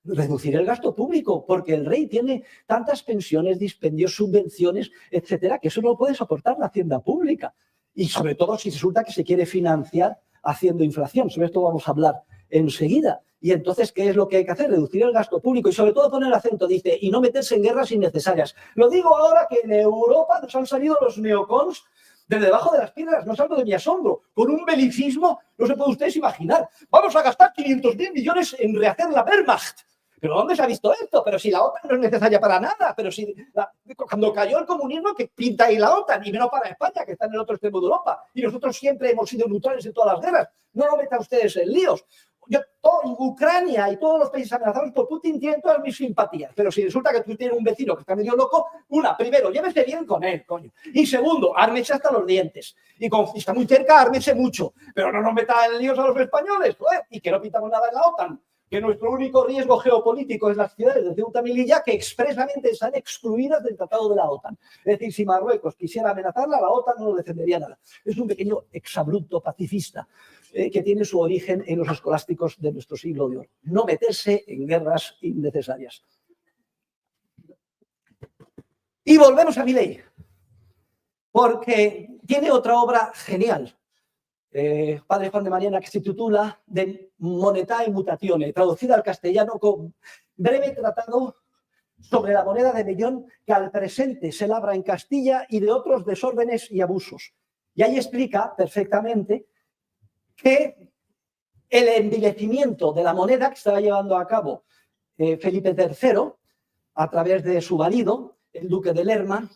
Reducir el gasto público, porque el rey tiene tantas pensiones, dispendios, subvenciones, etcétera, que eso no lo puede soportar la hacienda pública. Y sobre todo si resulta que se quiere financiar haciendo inflación. Sobre esto vamos a hablar enseguida. Y entonces, ¿qué es lo que hay que hacer? Reducir el gasto público y sobre todo poner acento, dice, y no meterse en guerras innecesarias. Lo digo ahora que en Europa nos han salido los neocons de debajo de las piedras, no salgo de mi asombro, con un belicismo, no se puede ustedes imaginar. Vamos a gastar 500.000 millones en rehacer la Wehrmacht. ¿Pero dónde se ha visto esto? Pero si la OTAN no es necesaria para nada, pero si cuando cayó el comunismo, que pinta ahí la OTAN, y menos para España, que está en el otro extremo de Europa, y nosotros siempre hemos sido neutrales en todas las guerras. No lo metan ustedes en líos. Ucrania y todos los países amenazados por Putin tienen todas mis simpatías, pero si resulta que tú tienes un vecino que está medio loco, primero, llévese bien con él, coño. Y segundo, ármese hasta los dientes. Y como está muy cerca, ármese mucho. Pero no nos metan en líos a los españoles, joder, y que no pintamos nada en la OTAN. Que nuestro único riesgo geopolítico es las ciudades de Ceuta y Melilla, que expresamente están excluidas del tratado de la OTAN. Es decir, si Marruecos quisiera amenazarla, la OTAN no lo defendería nada. Es un pequeño exabrupto pacifista que tiene su origen en los escolásticos de nuestro siglo de oro. No meterse en guerras innecesarias. Y volvemos a Milei, porque tiene otra obra genial. Padre Juan de Mariana, que se titula De Monetae Mutatione, traducida al castellano con breve tratado sobre la moneda de millón que al presente se labra en Castilla y de otros desórdenes y abusos. Y ahí explica perfectamente que el envilecimiento de la moneda que estaba llevando a cabo Felipe III a través de su marido, el duque de Lerma,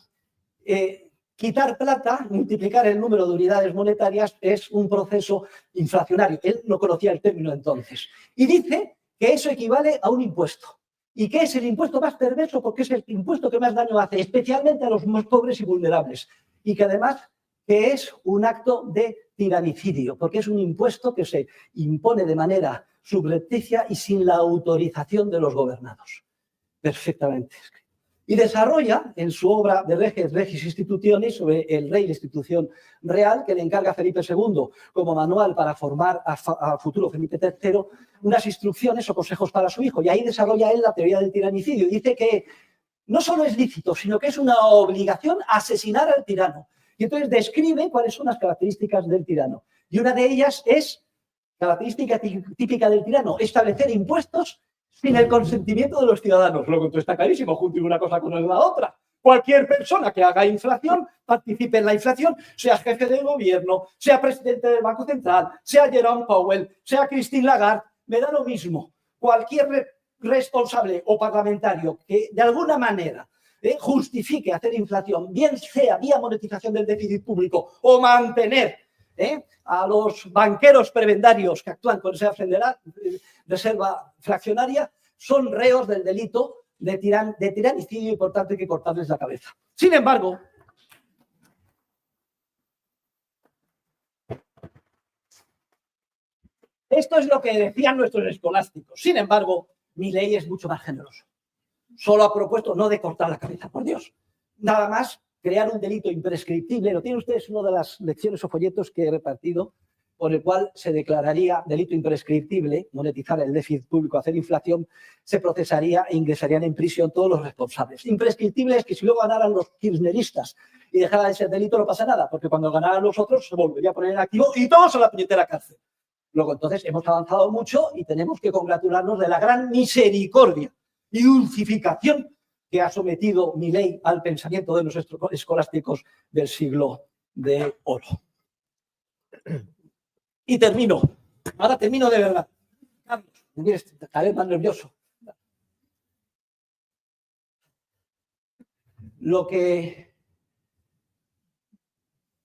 quitar plata, multiplicar el número de unidades monetarias es un proceso inflacionario. Él no conocía el término entonces. Y dice que eso equivale a un impuesto. ¿Y qué es el impuesto más perverso? Porque es el impuesto que más daño hace, especialmente a los más pobres y vulnerables. Y que además que es un acto de tiranicidio, porque es un impuesto que se impone de manera subrepticia y sin la autorización de los gobernados. Perfectamente escrito. Y desarrolla en su obra de Reges Regis Institutionis sobre el rey y la institución real, que le encarga Felipe II como manual para formar al futuro Felipe III, unas instrucciones o consejos para su hijo. Y ahí desarrolla él la teoría del tiranicidio. Dice que no solo es lícito, sino que es una obligación asesinar al tirano. Y entonces describe cuáles son las características del tirano. Y una de ellas es, característica típica del tirano, establecer impuestos sin el consentimiento de los ciudadanos. Luego, entonces está clarísimo, junto una cosa con la otra. Cualquier persona que haga inflación, participe en la inflación, sea jefe del gobierno, sea presidente del Banco Central, sea Jerome Powell, sea Christine Lagarde, me da lo mismo. Cualquier responsable o parlamentario que de alguna manera justifique hacer inflación, bien sea vía monetización del déficit público o mantener a los banqueros prebendarios que actúan con esa reserva fraccionaria, son reos del delito de tiranicidio y por tanto hay que cortarles la cabeza. Sin embargo, esto es lo que decían nuestros escolásticos. Sin embargo, mi ley es mucho más generoso. Solo ha propuesto no de cortar la cabeza, por Dios. Nada más crear un delito imprescriptible. Lo tienen ustedes en una de las lecciones o folletos que he repartido, por el cual se declararía delito imprescriptible, monetizar el déficit público, hacer inflación, se procesaría e ingresarían en prisión todos los responsables. Imprescriptible es que si luego ganaran los kirchneristas y dejara de ser delito no pasa nada, porque cuando ganaran los otros se volvería a poner en activo y todos a la puñetera cárcel. Luego, entonces, hemos avanzado mucho y tenemos que congratularnos de la gran misericordia y dulcificación que ha sometido mi ley al pensamiento de los escolásticos del siglo de oro. Y termino. Ahora termino de verdad. Carlos, me mires cada vez más nervioso. Lo que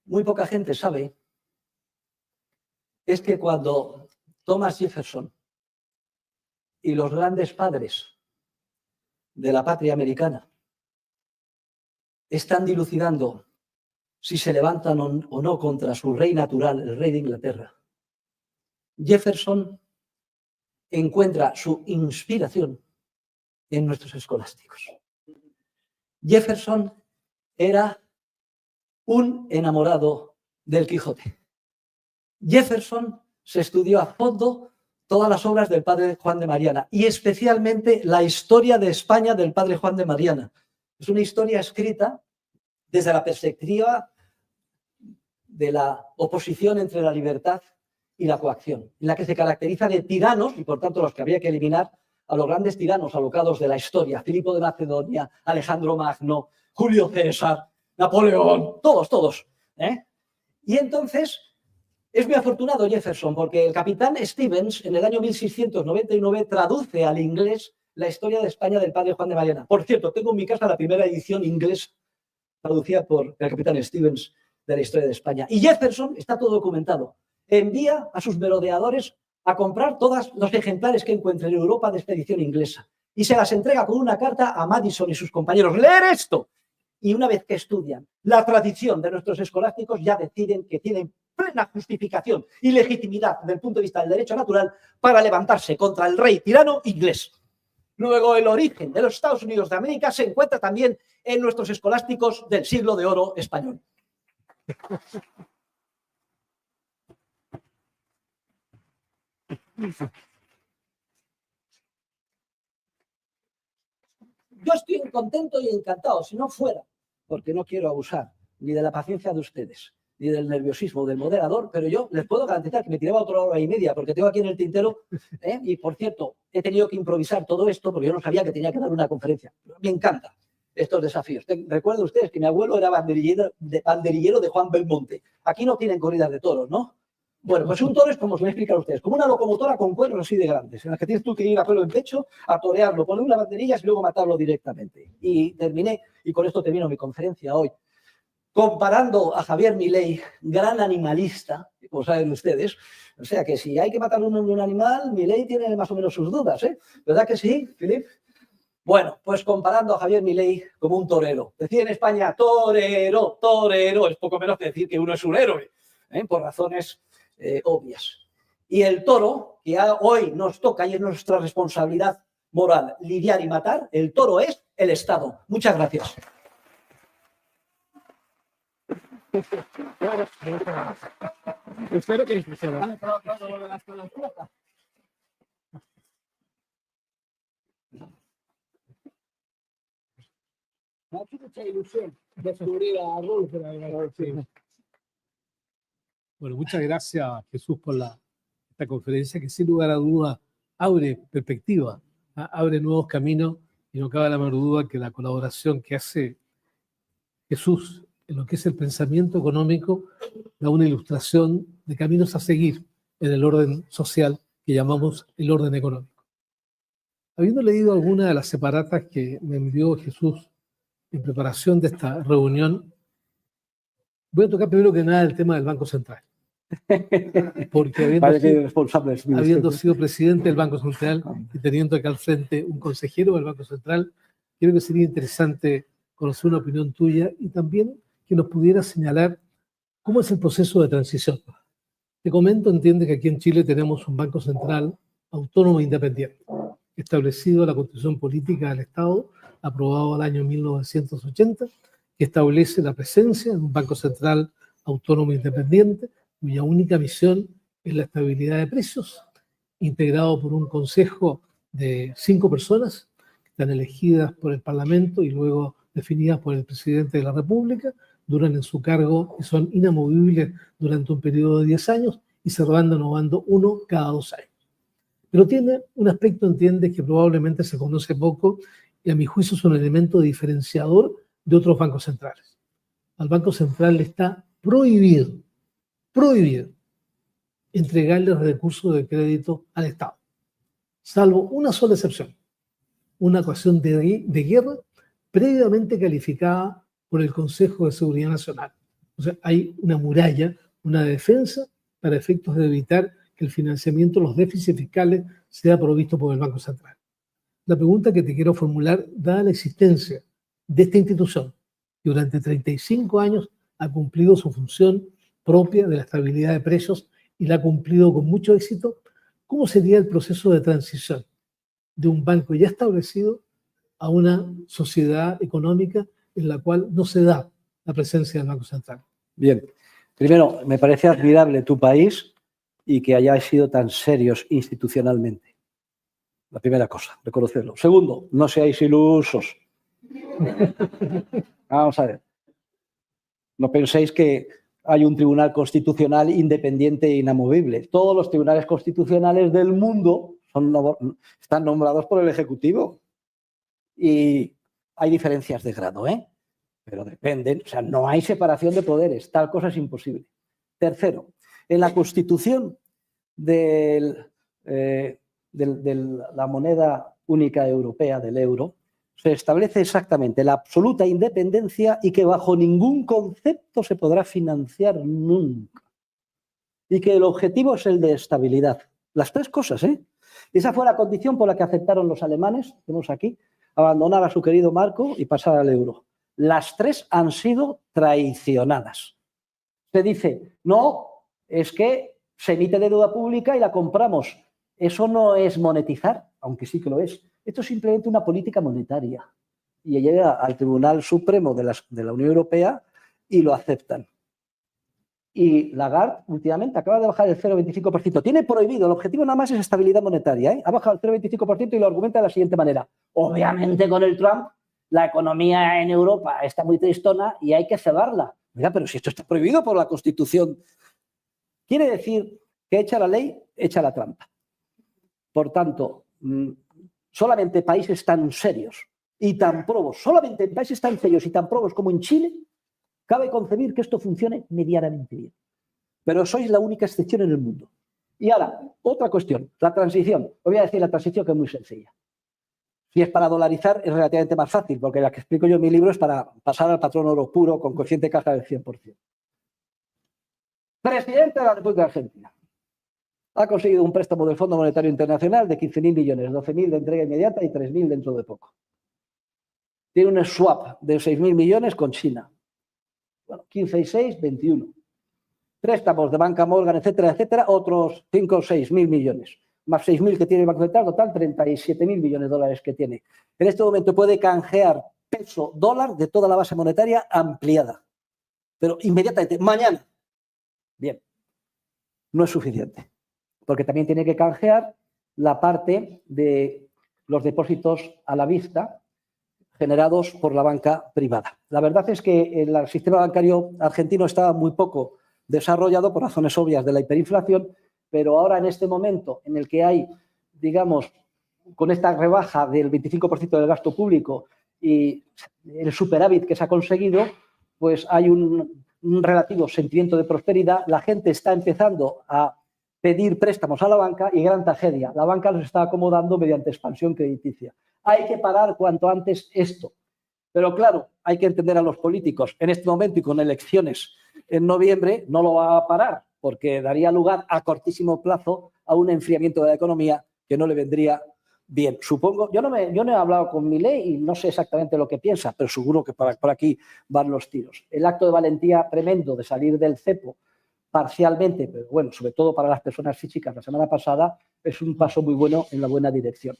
muy poca gente sabe es que cuando Thomas Jefferson y los grandes padres de la patria americana están dilucidando si se levantan o no contra su rey natural, el rey de Inglaterra, Jefferson encuentra su inspiración en nuestros escolásticos. Jefferson era un enamorado del Quijote. Jefferson se estudió a fondo todas las obras del padre Juan de Mariana y especialmente la historia de España del padre Juan de Mariana. Es una historia escrita desde la perspectiva de la oposición entre la libertad y la coacción, en la que se caracteriza de tiranos, y por tanto los que habría que eliminar, a los grandes tiranos alocados de la historia, Filipo de Macedonia, Alejandro Magno, Julio César, Napoleón, todos. Y entonces es muy afortunado Jefferson, porque el capitán Stevens, en el año 1699, traduce al inglés la historia de España del padre Juan de Mariana. Por cierto, tengo en mi casa la primera edición inglés traducida por el capitán Stevens de la historia de España. Y Jefferson, está todo documentado, envía a sus merodeadores a comprar todos los ejemplares que encuentre en Europa de expedición inglesa y se las entrega con una carta a Madison y sus compañeros. ¡Leer esto! Y una vez que estudian la tradición de nuestros escolásticos, ya deciden que tienen plena justificación y legitimidad desde el punto de vista del derecho natural para levantarse contra el rey tirano inglés. Luego, el origen de los Estados Unidos de América se encuentra también en nuestros escolásticos del siglo de oro español. Yo estoy contento y encantado, si no fuera, porque no quiero abusar ni de la paciencia de ustedes, ni del nerviosismo del moderador, pero yo les puedo garantizar que me tiraba otra hora y media, porque tengo aquí en el tintero, y por cierto, he tenido que improvisar todo esto porque yo no sabía que tenía que dar una conferencia. Me encanta estos desafíos. Recuerden ustedes que mi abuelo era banderillero de Juan Belmonte. Aquí no tienen corridas de toros, ¿no? Bueno, pues un toro es, como os voy a explicar a ustedes, como una locomotora con cuernos así de grandes, en las que tienes tú que ir a pelo en pecho, a torearlo, poner unas banderillas y luego matarlo directamente. Y terminé, y con esto termino mi conferencia hoy, comparando a Javier Milei, gran animalista, como saben ustedes. O sea que si hay que matar un animal, Milei tiene más o menos sus dudas, ¿eh? ¿Verdad que sí, Filip? Bueno, pues comparando a Javier Milei como un torero. Decir en España, torero, torero, es poco menos que decir que uno es un héroe, por razones obvias. Y el toro, que hoy nos toca y es nuestra responsabilidad moral lidiar y matar, el toro es el Estado. Muchas gracias. Espero que me hace mucha ilusión descubrir a Rolf. Bueno, muchas gracias, Jesús, por esta conferencia que sin lugar a dudas abre perspectiva, abre nuevos caminos y no cabe la menor duda que la colaboración que hace Jesús, en lo que es el pensamiento económico, da una ilustración de caminos a seguir en el orden social que llamamos el orden económico. Habiendo leído alguna de las separatas que me envió Jesús en preparación de esta reunión, voy a tocar primero que nada el tema del Banco Central. Porque habiendo sido presidente del Banco Central y teniendo acá al frente un consejero del Banco Central, creo que sería interesante conocer una opinión tuya y también que nos pudiera señalar cómo es el proceso de transición. Te comento, entiende que aquí en Chile tenemos un Banco Central autónomo e independiente, establecido en la Constitución Política del Estado, aprobado el año 1980, que establece la presencia de un Banco Central autónomo e independiente, cuya única misión es la estabilidad de precios, integrado por un consejo de 5 personas, que están elegidas por el Parlamento y luego definidas por el presidente de la República, duran en su cargo y son inamovibles durante un periodo de 10 años y se van renovando uno cada 2 años. Pero tiene un aspecto, entiende, que probablemente se conoce poco y a mi juicio es un elemento diferenciador de otros bancos centrales. Al Banco Central le está prohibido entregarle recursos de crédito al Estado, salvo una sola excepción, una ocasión de guerra previamente calificada por el Consejo de Seguridad Nacional. O sea, hay una muralla, una defensa para efectos de evitar que el financiamiento, los déficits fiscales, sea provisto por el Banco Central. La pregunta que te quiero formular, dada la existencia de esta institución, que durante 35 años ha cumplido su función propia de la estabilidad de precios y la ha cumplido con mucho éxito, ¿cómo sería el proceso de transición de un banco ya establecido a una sociedad económica en la cual no se da la presencia del Banco Central? Bien, primero, me parece admirable tu país y que hayáis sido tan serios institucionalmente. La primera cosa, reconocerlo. Segundo, no seáis ilusos. Vamos a ver. No penséis que hay un tribunal constitucional independiente e inamovible. Todos los tribunales constitucionales del mundo están nombrados por el Ejecutivo. Y hay diferencias de grado, pero dependen. O sea, no hay separación de poderes. Tal cosa es imposible. Tercero, en la Constitución de la moneda única europea, del euro, se establece exactamente la absoluta independencia y que bajo ningún concepto se podrá financiar nunca. Y que el objetivo es el de estabilidad. Las tres cosas, Esa fue la condición por la que aceptaron los alemanes, tenemos aquí, abandonar a su querido marco y pasar al euro. Las tres han sido traicionadas. Se dice, no, es que se emite deuda pública y la compramos. Eso no es monetizar, aunque sí que lo es. Esto es simplemente una política monetaria. Y llega al Tribunal Supremo de la Unión Europea y lo aceptan. Y Lagarde últimamente acaba de bajar el 0,25%. Tiene prohibido, el objetivo nada más es estabilidad monetaria. Ha bajado el 0,25% y lo argumenta de la siguiente manera. Obviamente con el Trump la economía en Europa está muy tristona y hay que cebarla. Mira, pero si esto está prohibido por la Constitución. Quiere decir que echa la ley, echa la trampa. Por tanto, solamente países tan serios y tan probos, solamente en países tan serios y tan probos como en Chile, cabe concebir que esto funcione medianamente bien. Pero sois la única excepción en el mundo. Y ahora, otra cuestión, la transición. Os voy a decir la transición que es muy sencilla. Si es para dolarizar, es relativamente más fácil, porque la que explico yo en mi libro es para pasar al patrón oro puro con coeficiente de caja del 100%. Presidente de la República de Argentina ha conseguido un préstamo del Fondo Monetario Internacional de 15.000 millones, 12.000 de entrega inmediata y 3.000 dentro de poco. Tiene un swap de 6.000 millones con China. Bueno, 15 y 6, 21. Préstamos de Banca Morgan, etcétera, etcétera, otros 5 o 6.000 millones. Más 6.000 que tiene el Banco Central, total 37.000 millones de dólares que tiene. En este momento puede canjear peso dólar de toda la base monetaria ampliada. Pero inmediatamente, mañana. Bien, no es suficiente. Porque también tiene que canjear la parte de los depósitos a la vista generados por la banca privada. La verdad es que el sistema bancario argentino estaba muy poco desarrollado por razones obvias de la hiperinflación, pero ahora en este momento en el que hay, digamos, con esta rebaja del 25% del gasto público y el superávit que se ha conseguido, pues hay un relativo sentimiento de prosperidad, la gente está empezando a pedir préstamos a la banca y gran tragedia, la banca los está acomodando mediante expansión crediticia. Hay que parar cuanto antes esto. Pero claro, hay que entender a los políticos. En este momento y con elecciones en noviembre no lo va a parar porque daría lugar a cortísimo plazo a un enfriamiento de la economía que no le vendría bien. Supongo, yo no he hablado con Milei y no sé exactamente lo que piensa, pero seguro que por aquí van los tiros. El acto de valentía tremendo de salir del cepo parcialmente, pero bueno, sobre todo para las personas físicas la semana pasada, es un paso muy bueno en la buena dirección.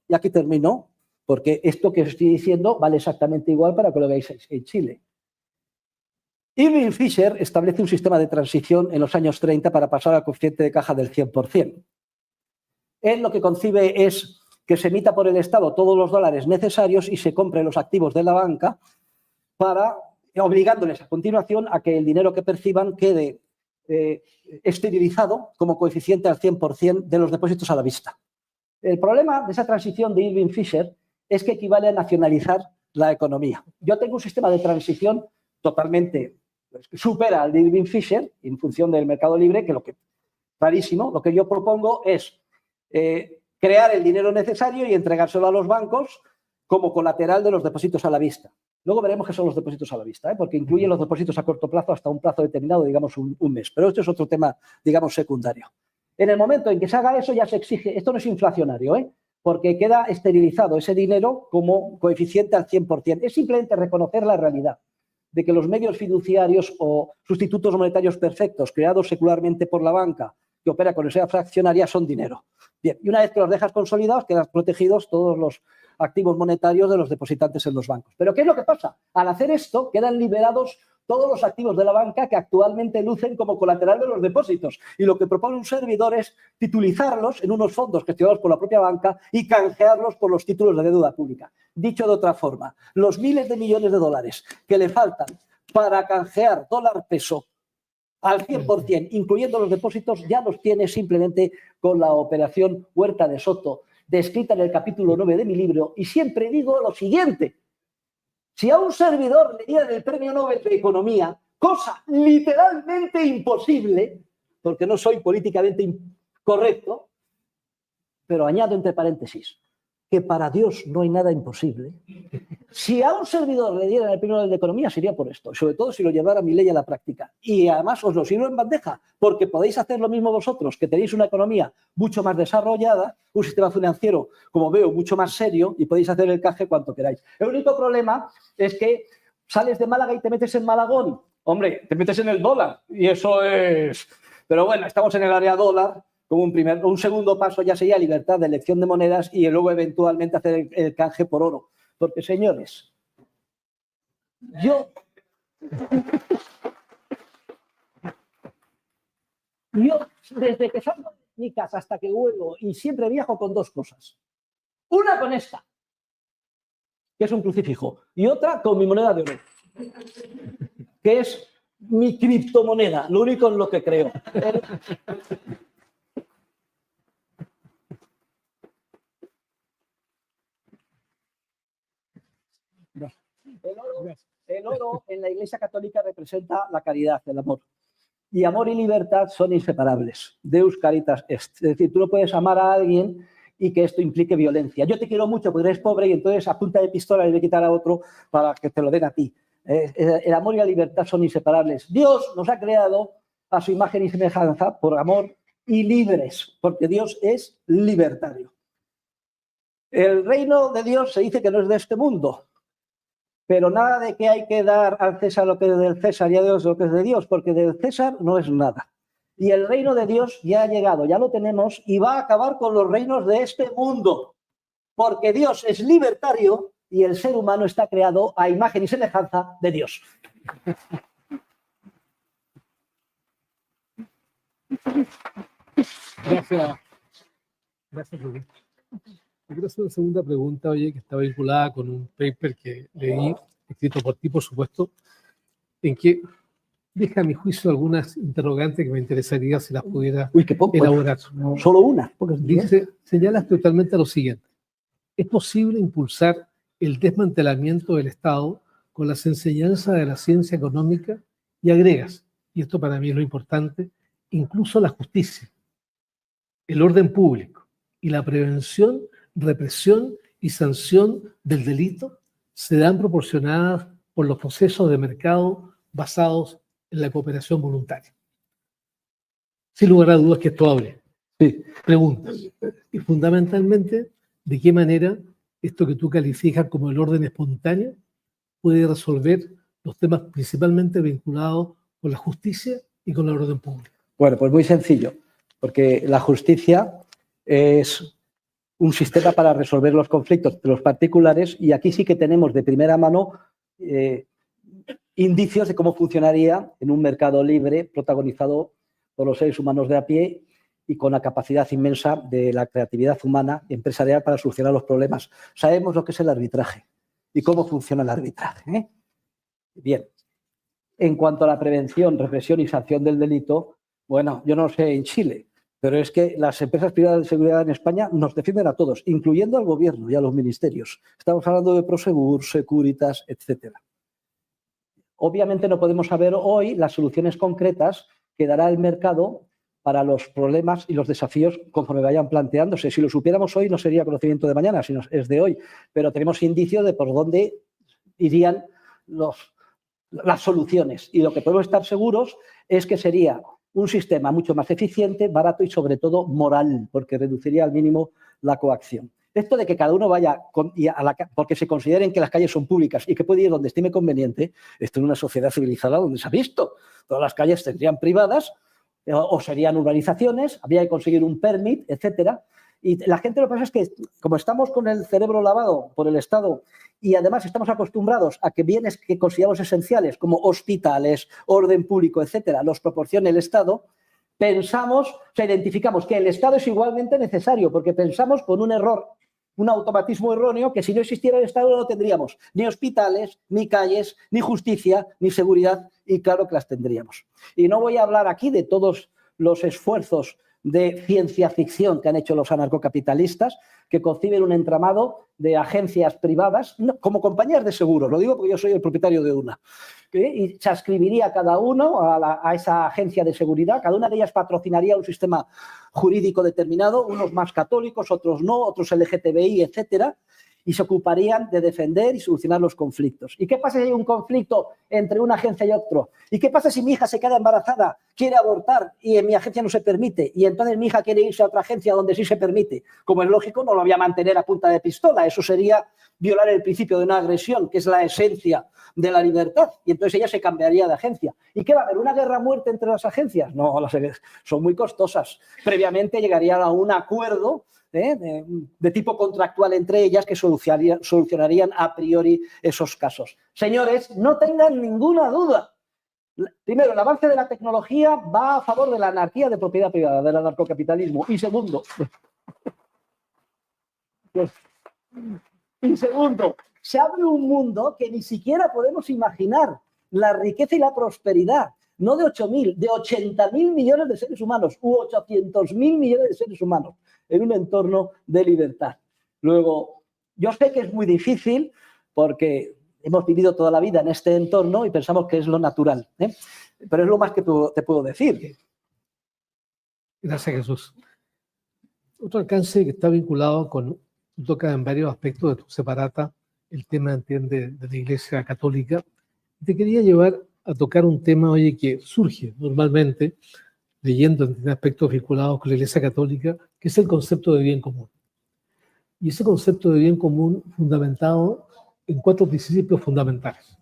Y aquí termino, porque esto que os estoy diciendo vale exactamente igual para que lo veáis en Chile. Irving Fisher establece un sistema de transición en los años 30 para pasar al coeficiente de caja del 100%. Él lo que concibe es que se emita por el Estado todos los dólares necesarios y se compren los activos de la banca para obligándoles a continuación a que el dinero que perciban quede esterilizado como coeficiente al 100% de los depósitos a la vista. El problema de esa transición de Irving Fisher es que equivale a nacionalizar la economía. Yo tengo un sistema de transición totalmente que supera al de Irving Fisher en función del mercado libre, clarísimo, lo que yo propongo es crear el dinero necesario y entregárselo a los bancos como colateral de los depósitos a la vista. Luego veremos qué son los depósitos a la vista, porque incluyen los depósitos a corto plazo hasta un plazo determinado, digamos un mes. Pero esto es otro tema, digamos, secundario. En el momento en que se haga eso ya se exige, esto no es inflacionario, porque queda esterilizado ese dinero como coeficiente al 100%. Es simplemente reconocer la realidad de que los medios fiduciarios o sustitutos monetarios perfectos creados secularmente por la banca que opera con esa fraccionaria son dinero. Bien, y una vez que los dejas consolidados, quedan protegidos todos los activos monetarios de los depositantes en los bancos. Pero ¿qué es lo que pasa? Al hacer esto, quedan liberados todos los activos de la banca que actualmente lucen como colateral de los depósitos. Y lo que propone un servidor es titulizarlos en unos fondos gestionados por la propia banca y canjearlos por los títulos de deuda pública. Dicho de otra forma, los miles de millones de dólares que le faltan para canjear dólar-peso al 100%, incluyendo los depósitos, ya los tiene simplemente con la operación Huerta de Soto, descrita en el capítulo 9 de mi libro. Y siempre digo lo siguiente: si a un servidor le dieran el premio Nobel de Economía, cosa literalmente imposible, porque no soy políticamente correcto, pero añado entre paréntesis que para Dios no hay nada imposible, si a un servidor le dieran el premio Nobel de Economía sería por esto, sobre todo si lo llevara Milei a la práctica. Y además os lo sirvo en bandeja, porque podéis hacer lo mismo vosotros, que tenéis una economía mucho más desarrollada, un sistema financiero, como veo, mucho más serio, y podéis hacer el canje cuanto queráis. El único problema es que sales de Málaga y te metes en Malagón. Hombre, te metes en el dólar, y eso es... Pero bueno, estamos en el área dólar. Como un segundo paso ya sería libertad de elección de monedas y luego eventualmente hacer el canje por oro. Porque, señores, yo desde que salgo de mi casa hasta que vuelvo y siempre viajo con dos cosas. Una con esta, que es un crucifijo, y otra con mi moneda de oro, que es mi criptomoneda, lo único en lo que creo. El oro en la Iglesia Católica representa la caridad, el amor. Y amor y libertad son inseparables. Deus caritas est. Es decir, tú no puedes amar a alguien y que esto implique violencia. Yo te quiero mucho porque eres pobre y entonces a punta de pistola le voy a quitar a otro para que te lo den a ti. El amor y la libertad son inseparables. Dios nos ha creado a su imagen y semejanza por amor y libres, porque Dios es libertario. El reino de Dios se dice que no es de este mundo. Pero nada de que hay que dar al César lo que es del César y a Dios lo que es de Dios, porque del César no es nada. Y el reino de Dios ya ha llegado, ya lo tenemos, y va a acabar con los reinos de este mundo. Porque Dios es libertario y el ser humano está creado a imagen y semejanza de Dios. Gracias. Gracias, Rubén. Me quiero hacer una segunda pregunta, oye, que está vinculada con un paper que leí, escrito por ti, por supuesto, en que deja a mi juicio algunas interrogantes que me interesaría si las pudiera elaborar. Solo una. Dice, señalas totalmente lo siguiente: es posible impulsar el desmantelamiento del Estado con las enseñanzas de la ciencia económica y agregas, y esto para mí es lo importante, incluso la justicia, el orden público y la prevención, represión y sanción del delito serán proporcionadas por los procesos de mercado basados en la cooperación voluntaria. Sin lugar a dudas que esto abre preguntas. Y fundamentalmente, ¿de qué manera esto que tú calificas como el orden espontáneo puede resolver los temas principalmente vinculados con la justicia y con el orden público? Bueno, pues muy sencillo, porque la justicia es un sistema para resolver los conflictos de los particulares y aquí sí que tenemos de primera mano indicios de cómo funcionaría en un mercado libre protagonizado por los seres humanos de a pie y con la capacidad inmensa de la creatividad humana empresarial para solucionar los problemas. Sabemos lo que es el arbitraje y cómo funciona el arbitraje, ¿eh? Bien, en cuanto a la prevención, represión y sanción del delito, bueno, yo no sé en Chile, pero es que las empresas privadas de seguridad en España nos defienden a todos, incluyendo al gobierno y a los ministerios. Estamos hablando de Prosegur, Securitas, etcétera. Obviamente no podemos saber hoy las soluciones concretas que dará el mercado para los problemas y los desafíos conforme vayan planteándose. Si lo supiéramos hoy no sería conocimiento de mañana, sino es de hoy, pero tenemos indicios de por dónde irían las soluciones. Y lo que podemos estar seguros es que sería un sistema mucho más eficiente, barato y sobre todo moral, porque reduciría al mínimo la coacción. Esto de que cada uno vaya porque se consideren que las calles son públicas y que puede ir donde estime conveniente, esto en una sociedad civilizada donde se ha visto. Todas las calles tendrían privadas o serían urbanizaciones, habría que conseguir un permit, etcétera. Y la gente lo que pasa es que como estamos con el cerebro lavado por el Estado y además estamos acostumbrados a que bienes que consideramos esenciales como hospitales, orden público, etcétera, los proporcione el Estado, identificamos que el Estado es igualmente necesario porque pensamos con un error, un automatismo erróneo que si no existiera el Estado no tendríamos ni hospitales, ni calles, ni justicia, ni seguridad y claro que las tendríamos. Y no voy a hablar aquí de todos los esfuerzos de ciencia ficción que han hecho los anarcocapitalistas que conciben un entramado de agencias privadas como compañías de seguros, lo digo porque yo soy el propietario de una, y se adscribiría cada uno a esa agencia de seguridad, cada una de ellas patrocinaría un sistema jurídico determinado, unos más católicos, otros no, otros LGTBI, etcétera, y se ocuparían de defender y solucionar los conflictos. ¿Y qué pasa si hay un conflicto entre una agencia y otro? ¿Y qué pasa si mi hija se queda embarazada, quiere abortar y en mi agencia no se permite? Y entonces mi hija quiere irse a otra agencia donde sí se permite. Como es lógico, no lo voy a mantener a punta de pistola. Eso sería violar el principio de una agresión, que es la esencia de la libertad. Y entonces ella se cambiaría de agencia. ¿Y qué va a haber? ¿Una guerra a muerte entre las agencias? No, son muy costosas. Previamente llegarían a un acuerdo de tipo contractual entre ellas que solucionarían a priori esos casos. Señores, no tengan ninguna duda. Primero, el avance de la tecnología va a favor de la anarquía de propiedad privada, del anarcocapitalismo. Y segundo, se abre un mundo que ni siquiera podemos imaginar. La riqueza y la prosperidad, no de 8.000, de 80.000 millones de seres humanos u 800.000 millones de seres humanos en un entorno de libertad. Luego, yo sé que es muy difícil porque hemos vivido toda la vida en este entorno y pensamos que es lo natural, ¿eh? Pero es lo más que te puedo decir. Gracias, Jesús. Otro alcance que está vinculado con, tú tocas en varios aspectos de tu separata, el tema, entiende, de la Iglesia Católica. Te quería llevar a tocar un tema, oye, que surge normalmente leyendo en aspectos vinculados con la Iglesia Católica, que es el concepto de bien común. Y ese concepto de bien común fundamentado en 4 principios fundamentales.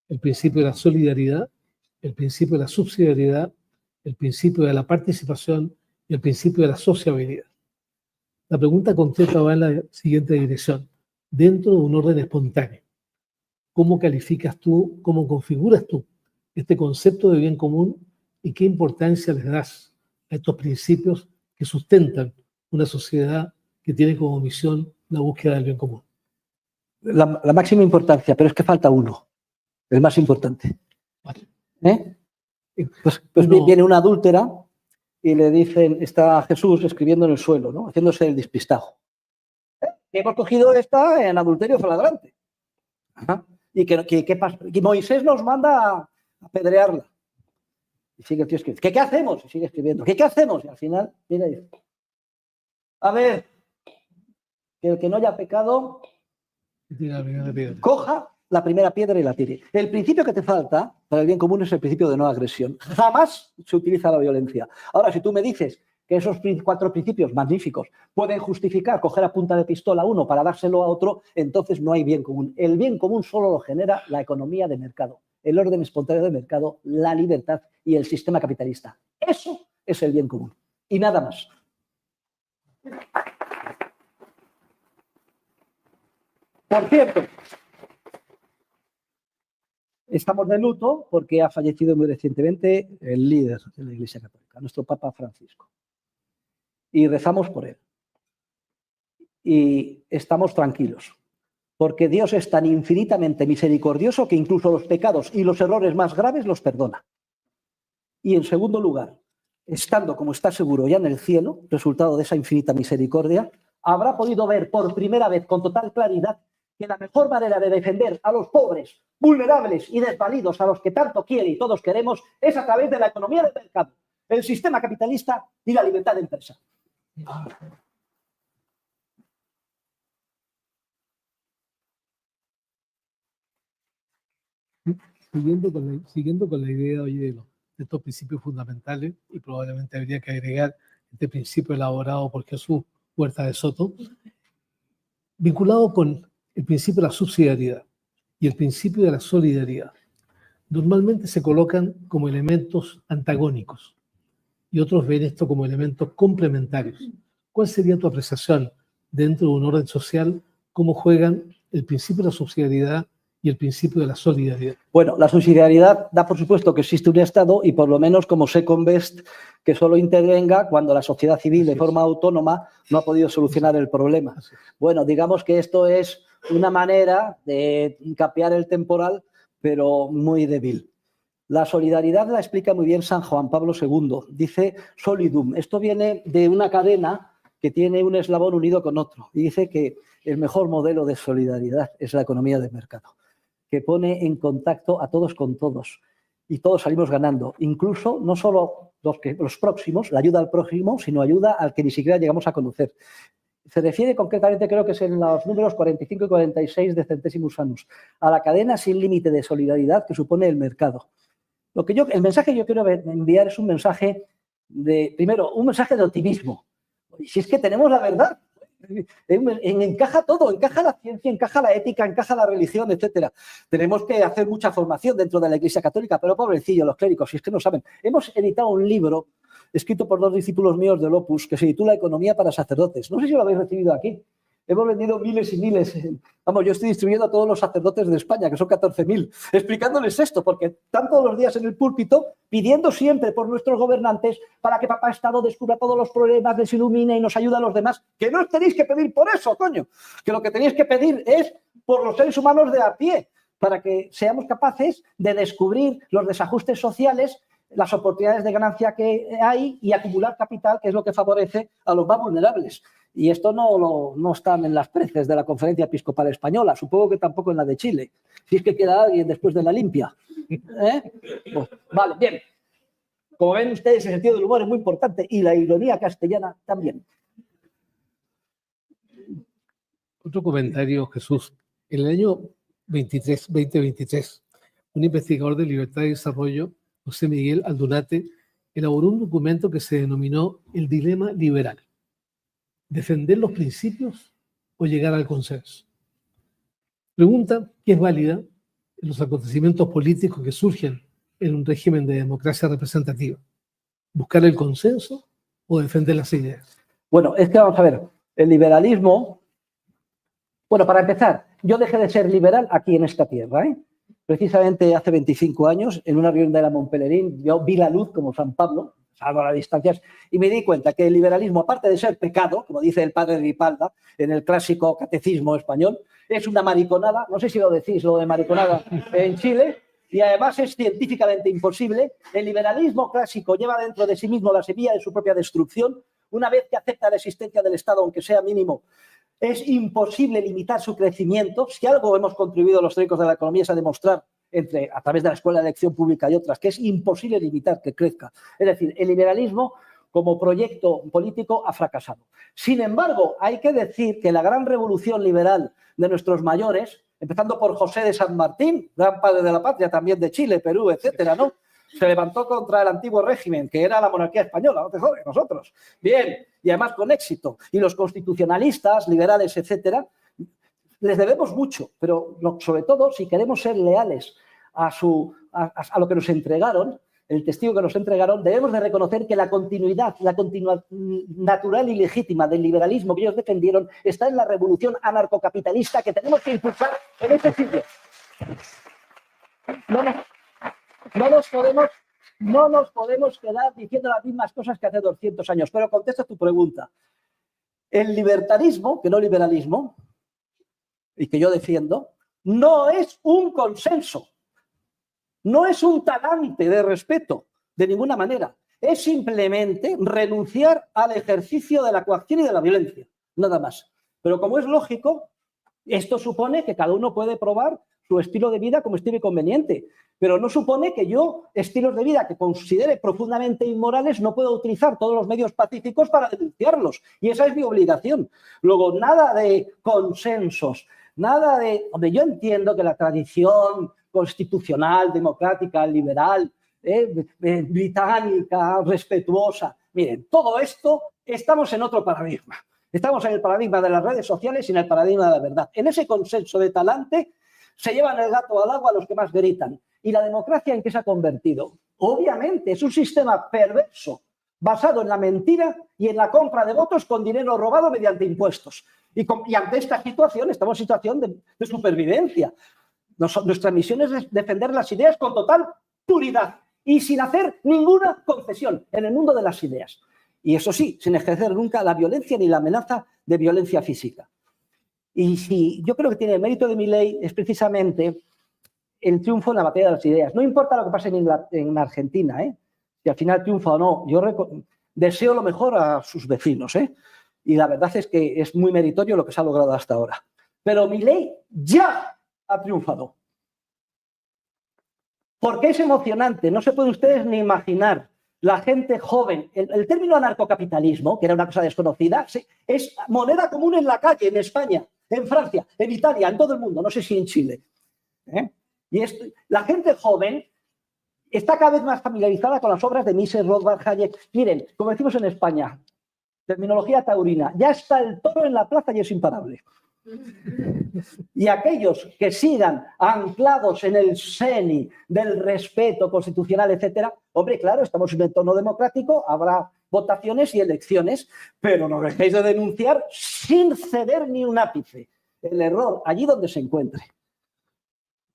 El principio de la solidaridad, el principio de la subsidiariedad, el principio de la participación y el principio de la sociabilidad. La pregunta concreta va en la siguiente dirección. Dentro de un orden espontáneo, ¿cómo calificas tú, cómo configuras tú este concepto de bien común y qué importancia les das a estos principios que sustentan una sociedad que tiene como misión la búsqueda del bien común? La máxima importancia, pero es que falta uno, el más importante. Vale. Pues viene una adúltera y le dicen, está Jesús escribiendo en el suelo, ¿no? Haciéndose el despistado. Hemos cogido esta en adulterio flagrante. Ajá. Y que Moisés nos manda a apedrearla. Y sigue el tío escribiendo. ¿Qué hacemos? Y sigue escribiendo. ¿Qué hacemos? Y al final, mira, dice, a ver, que el que no haya pecado, coja la primera piedra y la tire. El principio que te falta para el bien común es el principio de no agresión. Jamás se utiliza la violencia. Ahora, si tú me dices que esos 4 principios magníficos pueden justificar coger a punta de pistola a uno para dárselo a otro, entonces no hay bien común. El bien común solo lo genera la economía de mercado, el orden espontáneo de mercado, la libertad y el sistema capitalista. Eso es el bien común y nada más. Por cierto, estamos de luto porque ha fallecido muy recientemente el líder de la Iglesia Católica, nuestro Papa Francisco. Y rezamos por él. Y estamos tranquilos, porque Dios es tan infinitamente misericordioso que incluso los pecados y los errores más graves los perdona. Y en segundo lugar, estando como está seguro ya en el cielo, resultado de esa infinita misericordia, habrá podido ver por primera vez con total claridad que la mejor manera de defender a los pobres, vulnerables y desvalidos a los que tanto quiere y todos queremos es a través de la economía del mercado, el sistema capitalista y la libertad de empresa. Siguiendo con la idea de estos principios fundamentales, y probablemente habría que agregar este principio elaborado por Jesús Huerta de Soto, vinculado con el principio de la subsidiariedad y el principio de la solidaridad. Normalmente se colocan como elementos antagónicos y otros ven esto como elementos complementarios. ¿Cuál sería tu apreciación dentro de un orden social? ¿Cómo juegan el principio de la subsidiariedad y el principio de la solidaridad? Bueno, la subsidiariedad da por supuesto que existe un Estado y por lo menos como second best que solo intervenga cuando la sociedad civil de forma autónoma no ha podido solucionar el problema. Bueno, digamos que esto es una manera de capear el temporal, pero muy débil. La solidaridad la explica muy bien San Juan Pablo II. Dice solidum. Esto viene de una cadena que tiene un eslabón unido con otro. Y dice que el mejor modelo de solidaridad es la economía de mercado, que pone en contacto a todos con todos. Y todos salimos ganando. Incluso no solo los próximos, la ayuda al prójimo, sino ayuda al que ni siquiera llegamos a conocer. Se refiere concretamente, creo que es en los números 45 y 46 de Centésimos Annus, a la cadena sin límite de solidaridad que supone el mercado. El mensaje que yo quiero enviar es un mensaje primero, un mensaje de optimismo. Si es que tenemos la verdad, encaja todo, encaja la ciencia, encaja la ética, encaja la religión, etcétera. Tenemos que hacer mucha formación dentro de la Iglesia Católica, pero pobrecillo, los clérigos, si es que no saben. Hemos editado un libro escrito por 2 discípulos míos del Opus que se titula Economía para sacerdotes. No sé si lo habéis recibido aquí. Hemos vendido miles y miles. Vamos, yo estoy distribuyendo a todos los sacerdotes de España, que son 14.000, explicándoles esto, porque están todos los días en el púlpito pidiendo siempre por nuestros gobernantes para que Papá Estado descubra todos los problemas, les ilumine y nos ayude a los demás. Que no tenéis que pedir por eso, coño. Que lo que tenéis que pedir es por los seres humanos de a pie, para que seamos capaces de descubrir los desajustes sociales, las oportunidades de ganancia que hay y acumular capital, que es lo que favorece a los más vulnerables. Y esto no está en las preces de la Conferencia Episcopal Española, supongo que tampoco en la de Chile, si es que queda alguien después de la limpia. Pues, vale, bien. Como ven ustedes, el sentido del humor es muy importante y la ironía castellana también. Otro comentario, Jesús. En el año 2023, un investigador de Libertad y Desarrollo, José Miguel Aldunate, elaboró un documento que se denominó el dilema liberal: defender los principios o llegar al consenso. Pregunta que es válida en los acontecimientos políticos que surgen en un régimen de democracia representativa: buscar el consenso o defender las ideas. Bueno, es que vamos a ver, el liberalismo, bueno, para empezar, yo dejé de ser liberal aquí en esta tierra, Precisamente hace 25 años, en una reunión de la Montpellerín, yo vi la luz como San Pablo, salvo a las distancias, y me di cuenta que el liberalismo, aparte de ser pecado, como dice el padre Ripalda en el clásico catecismo español, es una mariconada, no sé si lo decís, lo de mariconada en Chile, y además es científicamente imposible. El liberalismo clásico lleva dentro de sí mismo la semilla de su propia destrucción. Una vez que acepta la existencia del Estado, aunque sea mínimo, Es imposible limitar su crecimiento. Si algo hemos contribuido los teóricos de la economía es a demostrar, a través de la Escuela de Elección Pública y otras, que es imposible limitar que crezca. Es decir, el liberalismo como proyecto político ha fracasado. Sin embargo, hay que decir que la gran revolución liberal de nuestros mayores, empezando por José de San Martín, gran padre de la patria, también de Chile, Perú, etcétera, ¿no? Se levantó contra el antiguo régimen, que era la monarquía española, no te jodes, nosotros. Bien, y además con éxito. Y los constitucionalistas, liberales, etcétera, les debemos mucho, pero sobre todo, si queremos ser leales a lo que nos entregaron, el testigo que nos entregaron, debemos de reconocer que la continuidad natural y legítima del liberalismo que ellos defendieron está en la revolución anarcocapitalista que tenemos que impulsar en este sitio. No nos podemos quedar diciendo las mismas cosas que hace 200 años, pero contesto a tu pregunta. El libertarismo, que no liberalismo, y que yo defiendo, no es un consenso. No es un talante de respeto, de ninguna manera. Es simplemente renunciar al ejercicio de la coacción y de la violencia, nada más. Pero como es lógico, esto supone que cada uno puede probar su estilo de vida como estime conveniente. Pero no supone que yo, estilos de vida que considere profundamente inmorales, no pueda utilizar todos los medios pacíficos para denunciarlos. Y esa es mi obligación. Luego, nada de consensos, nada de... Hombre, yo entiendo que la tradición constitucional, democrática, liberal, británica, respetuosa. Miren, todo esto, estamos en otro paradigma. Estamos en el paradigma de las redes sociales y en el paradigma de la verdad. En ese consenso de talante se llevan el gato al agua a los que más gritan. ¿Y la democracia en qué se ha convertido? Obviamente, es un sistema perverso, basado en la mentira y en la compra de votos con dinero robado mediante impuestos. Y ante esta situación, estamos en situación de supervivencia. Nuestra misión es defender las ideas con total puridad y sin hacer ninguna concesión en el mundo de las ideas. Y eso sí, sin ejercer nunca la violencia ni la amenaza de violencia física. Y si yo creo que tiene el mérito de mi ley es precisamente el triunfo en la batalla de las ideas. No importa lo que pase en Argentina, si al final triunfa o no. Yo deseo lo mejor a sus vecinos, y la verdad es que es muy meritorio lo que se ha logrado hasta ahora. Pero mi ley ya ha triunfado. Porque es emocionante, no se pueden ustedes ni imaginar. La gente joven, el término anarcocapitalismo, que era una cosa desconocida, es moneda común en la calle, en España, en Francia, en Italia, en todo el mundo, no sé si en Chile. Y la gente joven está cada vez más familiarizada con las obras de Mises, Rothbard, Hayek. Miren, como decimos en España, terminología taurina, ya está el toro en la plaza y es imparable. Y aquellos que sigan anclados en el seni del respeto constitucional, etcétera, hombre, claro, estamos en un entorno democrático, habrá votaciones y elecciones, pero no dejéis de denunciar sin ceder ni un ápice el error allí donde se encuentre.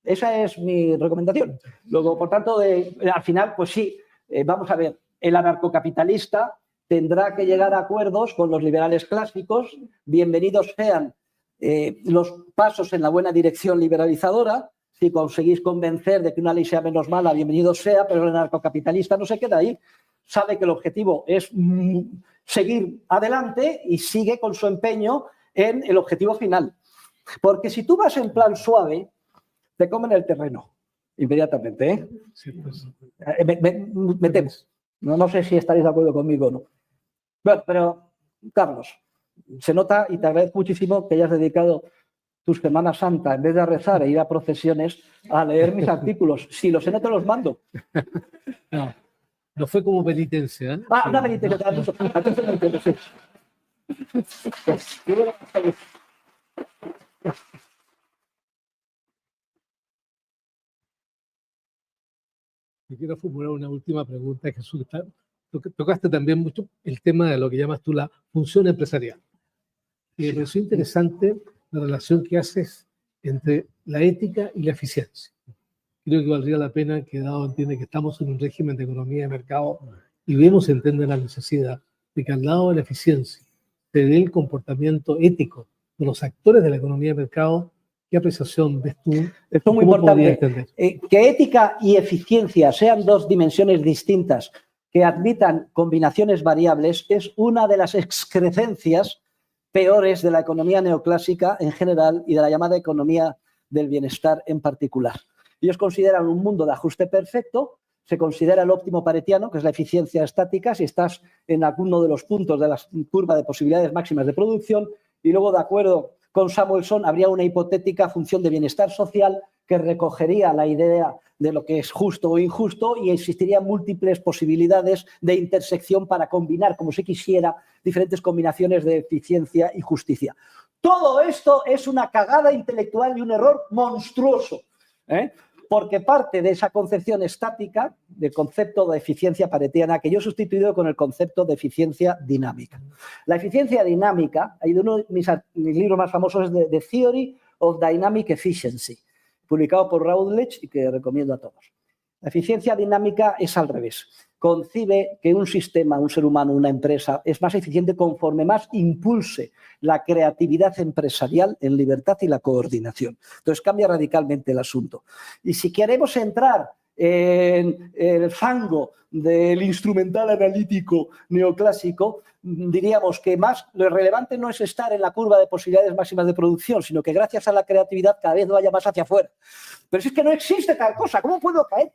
Esa es mi recomendación. Luego, por tanto, al final, pues sí, vamos a ver, el anarcocapitalista tendrá que llegar a acuerdos con los liberales clásicos, bienvenidos sean los pasos en la buena dirección liberalizadora. Si conseguís convencer de que una ley sea menos mala, bienvenido sea, pero el anarcocapitalista no se queda ahí. Sabe que el objetivo es seguir adelante y sigue con su empeño en el objetivo final. Porque si tú vas en plan suave, te comen el terreno inmediatamente. Sí, pues. Me temes. No sé si estaréis de acuerdo conmigo o no. Bueno, pero, Carlos, se nota y te agradezco muchísimo que hayas dedicado tu Semana Santa, en vez de a rezar e ir a procesiones, a leer mis artículos. Si los sé, no te los mando. No fue como penitencia. Una penitencia. Entonces no entiendo, sí. Te quiero formular una última pregunta, Jesús. Tocaste también mucho el tema de lo que llamas tú la función empresarial. Y me pareció interesante la relación que haces entre la ética y la eficiencia. Creo que valdría la pena que, dado entiende que estamos en un régimen de economía de mercado y debemos entender la necesidad de que al lado de la eficiencia se dé el comportamiento ético de los actores de la economía de mercado. ¿Qué apreciación ves tú? Esto es muy importante. Que ética y eficiencia sean dos dimensiones distintas que admitan combinaciones variables es una de las excrecencias peores de la economía neoclásica en general y de la llamada economía del bienestar en particular. Ellos consideran un mundo de ajuste perfecto, se considera el óptimo paretiano, que es la eficiencia estática, si estás en alguno de los puntos de la curva de posibilidades máximas de producción, y luego, de acuerdo con Samuelson, habría una hipotética función de bienestar social que recogería la idea de lo que es justo o injusto y existirían múltiples posibilidades de intersección para combinar, como se quisiera, diferentes combinaciones de eficiencia y justicia. Todo esto es una cagada intelectual y un error monstruoso, porque parte de esa concepción estática del concepto de eficiencia paretiana que yo he sustituido con el concepto de eficiencia dinámica. La eficiencia dinámica, hay uno de mis libros más famosos es The Theory of Dynamic Efficiency, publicado por Routledge y que recomiendo a todos. La eficiencia dinámica es al revés. Concibe que un sistema, un ser humano, una empresa, es más eficiente conforme más impulse la creatividad empresarial en libertad y la coordinación. Entonces cambia radicalmente el asunto. Y si queremos entrar en el fango del instrumental analítico neoclásico, diríamos que más lo relevante no es estar en la curva de posibilidades máximas de producción, sino que gracias a la creatividad cada vez vaya más hacia afuera. Pero si es que no existe tal cosa, ¿cómo puedo caer?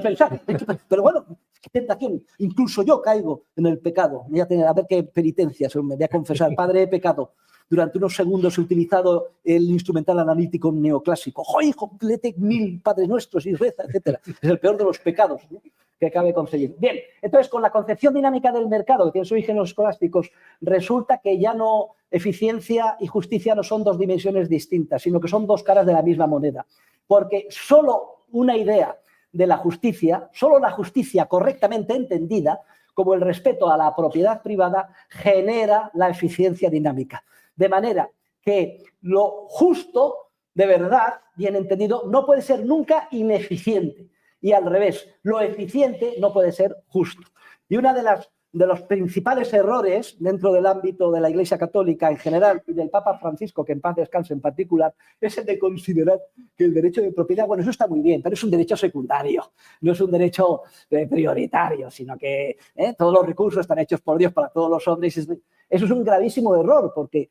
Pensar. Pero bueno, qué tentación. Incluso yo caigo en el pecado. Voy a ver qué penitencia. Me voy a confesar. Padre, he pecado. Durante unos segundos he utilizado el instrumental analítico neoclásico. ¡Jo, hijo! Lete 1000 Padres Nuestros y reza, etc. Es el peor de los pecados, ¿no?, que cabe concebir. Bien, entonces con la concepción dinámica del mercado, que tiene sus orígenes escolásticos, resulta que ya no eficiencia y justicia no son dos dimensiones distintas, sino que son dos caras de la misma moneda. Porque solo una idea de la justicia, solo la justicia correctamente entendida, como el respeto a la propiedad privada, genera la eficiencia dinámica. De manera que lo justo, de verdad, bien entendido, no puede ser nunca ineficiente. Y al revés, lo eficiente no puede ser justo. Y una de los principales errores dentro del ámbito de la Iglesia Católica en general y del Papa Francisco, que en paz descanse en particular, es el de considerar que el derecho de propiedad, bueno, eso está muy bien, pero es un derecho secundario, no es un derecho prioritario, sino que todos los recursos están hechos por Dios para todos los hombres. Eso es un gravísimo error, porque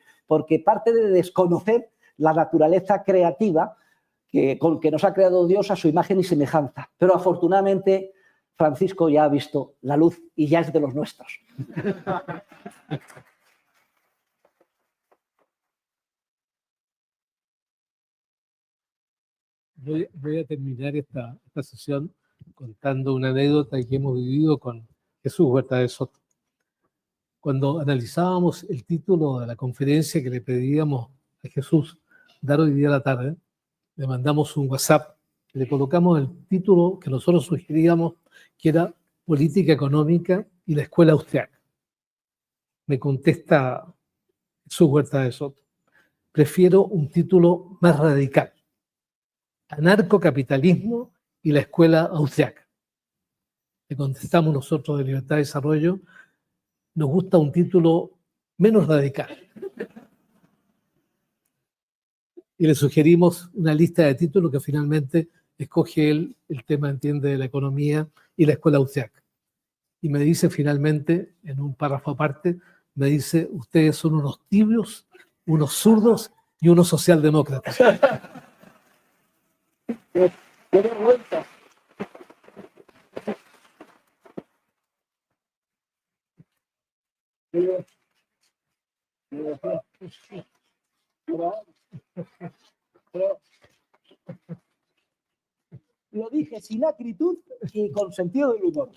parte de desconocer la naturaleza creativa con que nos ha creado Dios a su imagen y semejanza. Pero afortunadamente Francisco ya ha visto la luz y ya es de los nuestros. Voy a terminar esta sesión contando una anécdota que hemos vivido con Jesús Huerta de Soto. Cuando analizábamos el título de la conferencia que le pedíamos a Jesús dar hoy día a la tarde, le mandamos un WhatsApp, le colocamos el título que nosotros sugeríamos, que era Política Económica y la Escuela Austriaca. Me contesta Jesús Huerta de Soto: prefiero un título más radical, Anarcocapitalismo y la Escuela Austriaca. Le contestamos nosotros de Libertad de Desarrollo: nos gusta un título menos radical. Y le sugerimos una lista de títulos que finalmente escoge él, el tema, entiende, de la economía y la escuela austriaca. Y me dice finalmente, en un párrafo aparte, me dice: ustedes son unos tibios, unos zurdos y unos socialdemócratas. ¡Qué vergüenza! Pero lo dije sin acritud y con sentido del humor.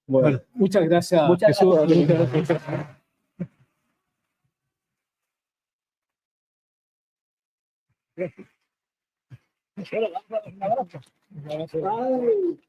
Bueno, muchas gracias, Muchas Jesús. gracias. Ay,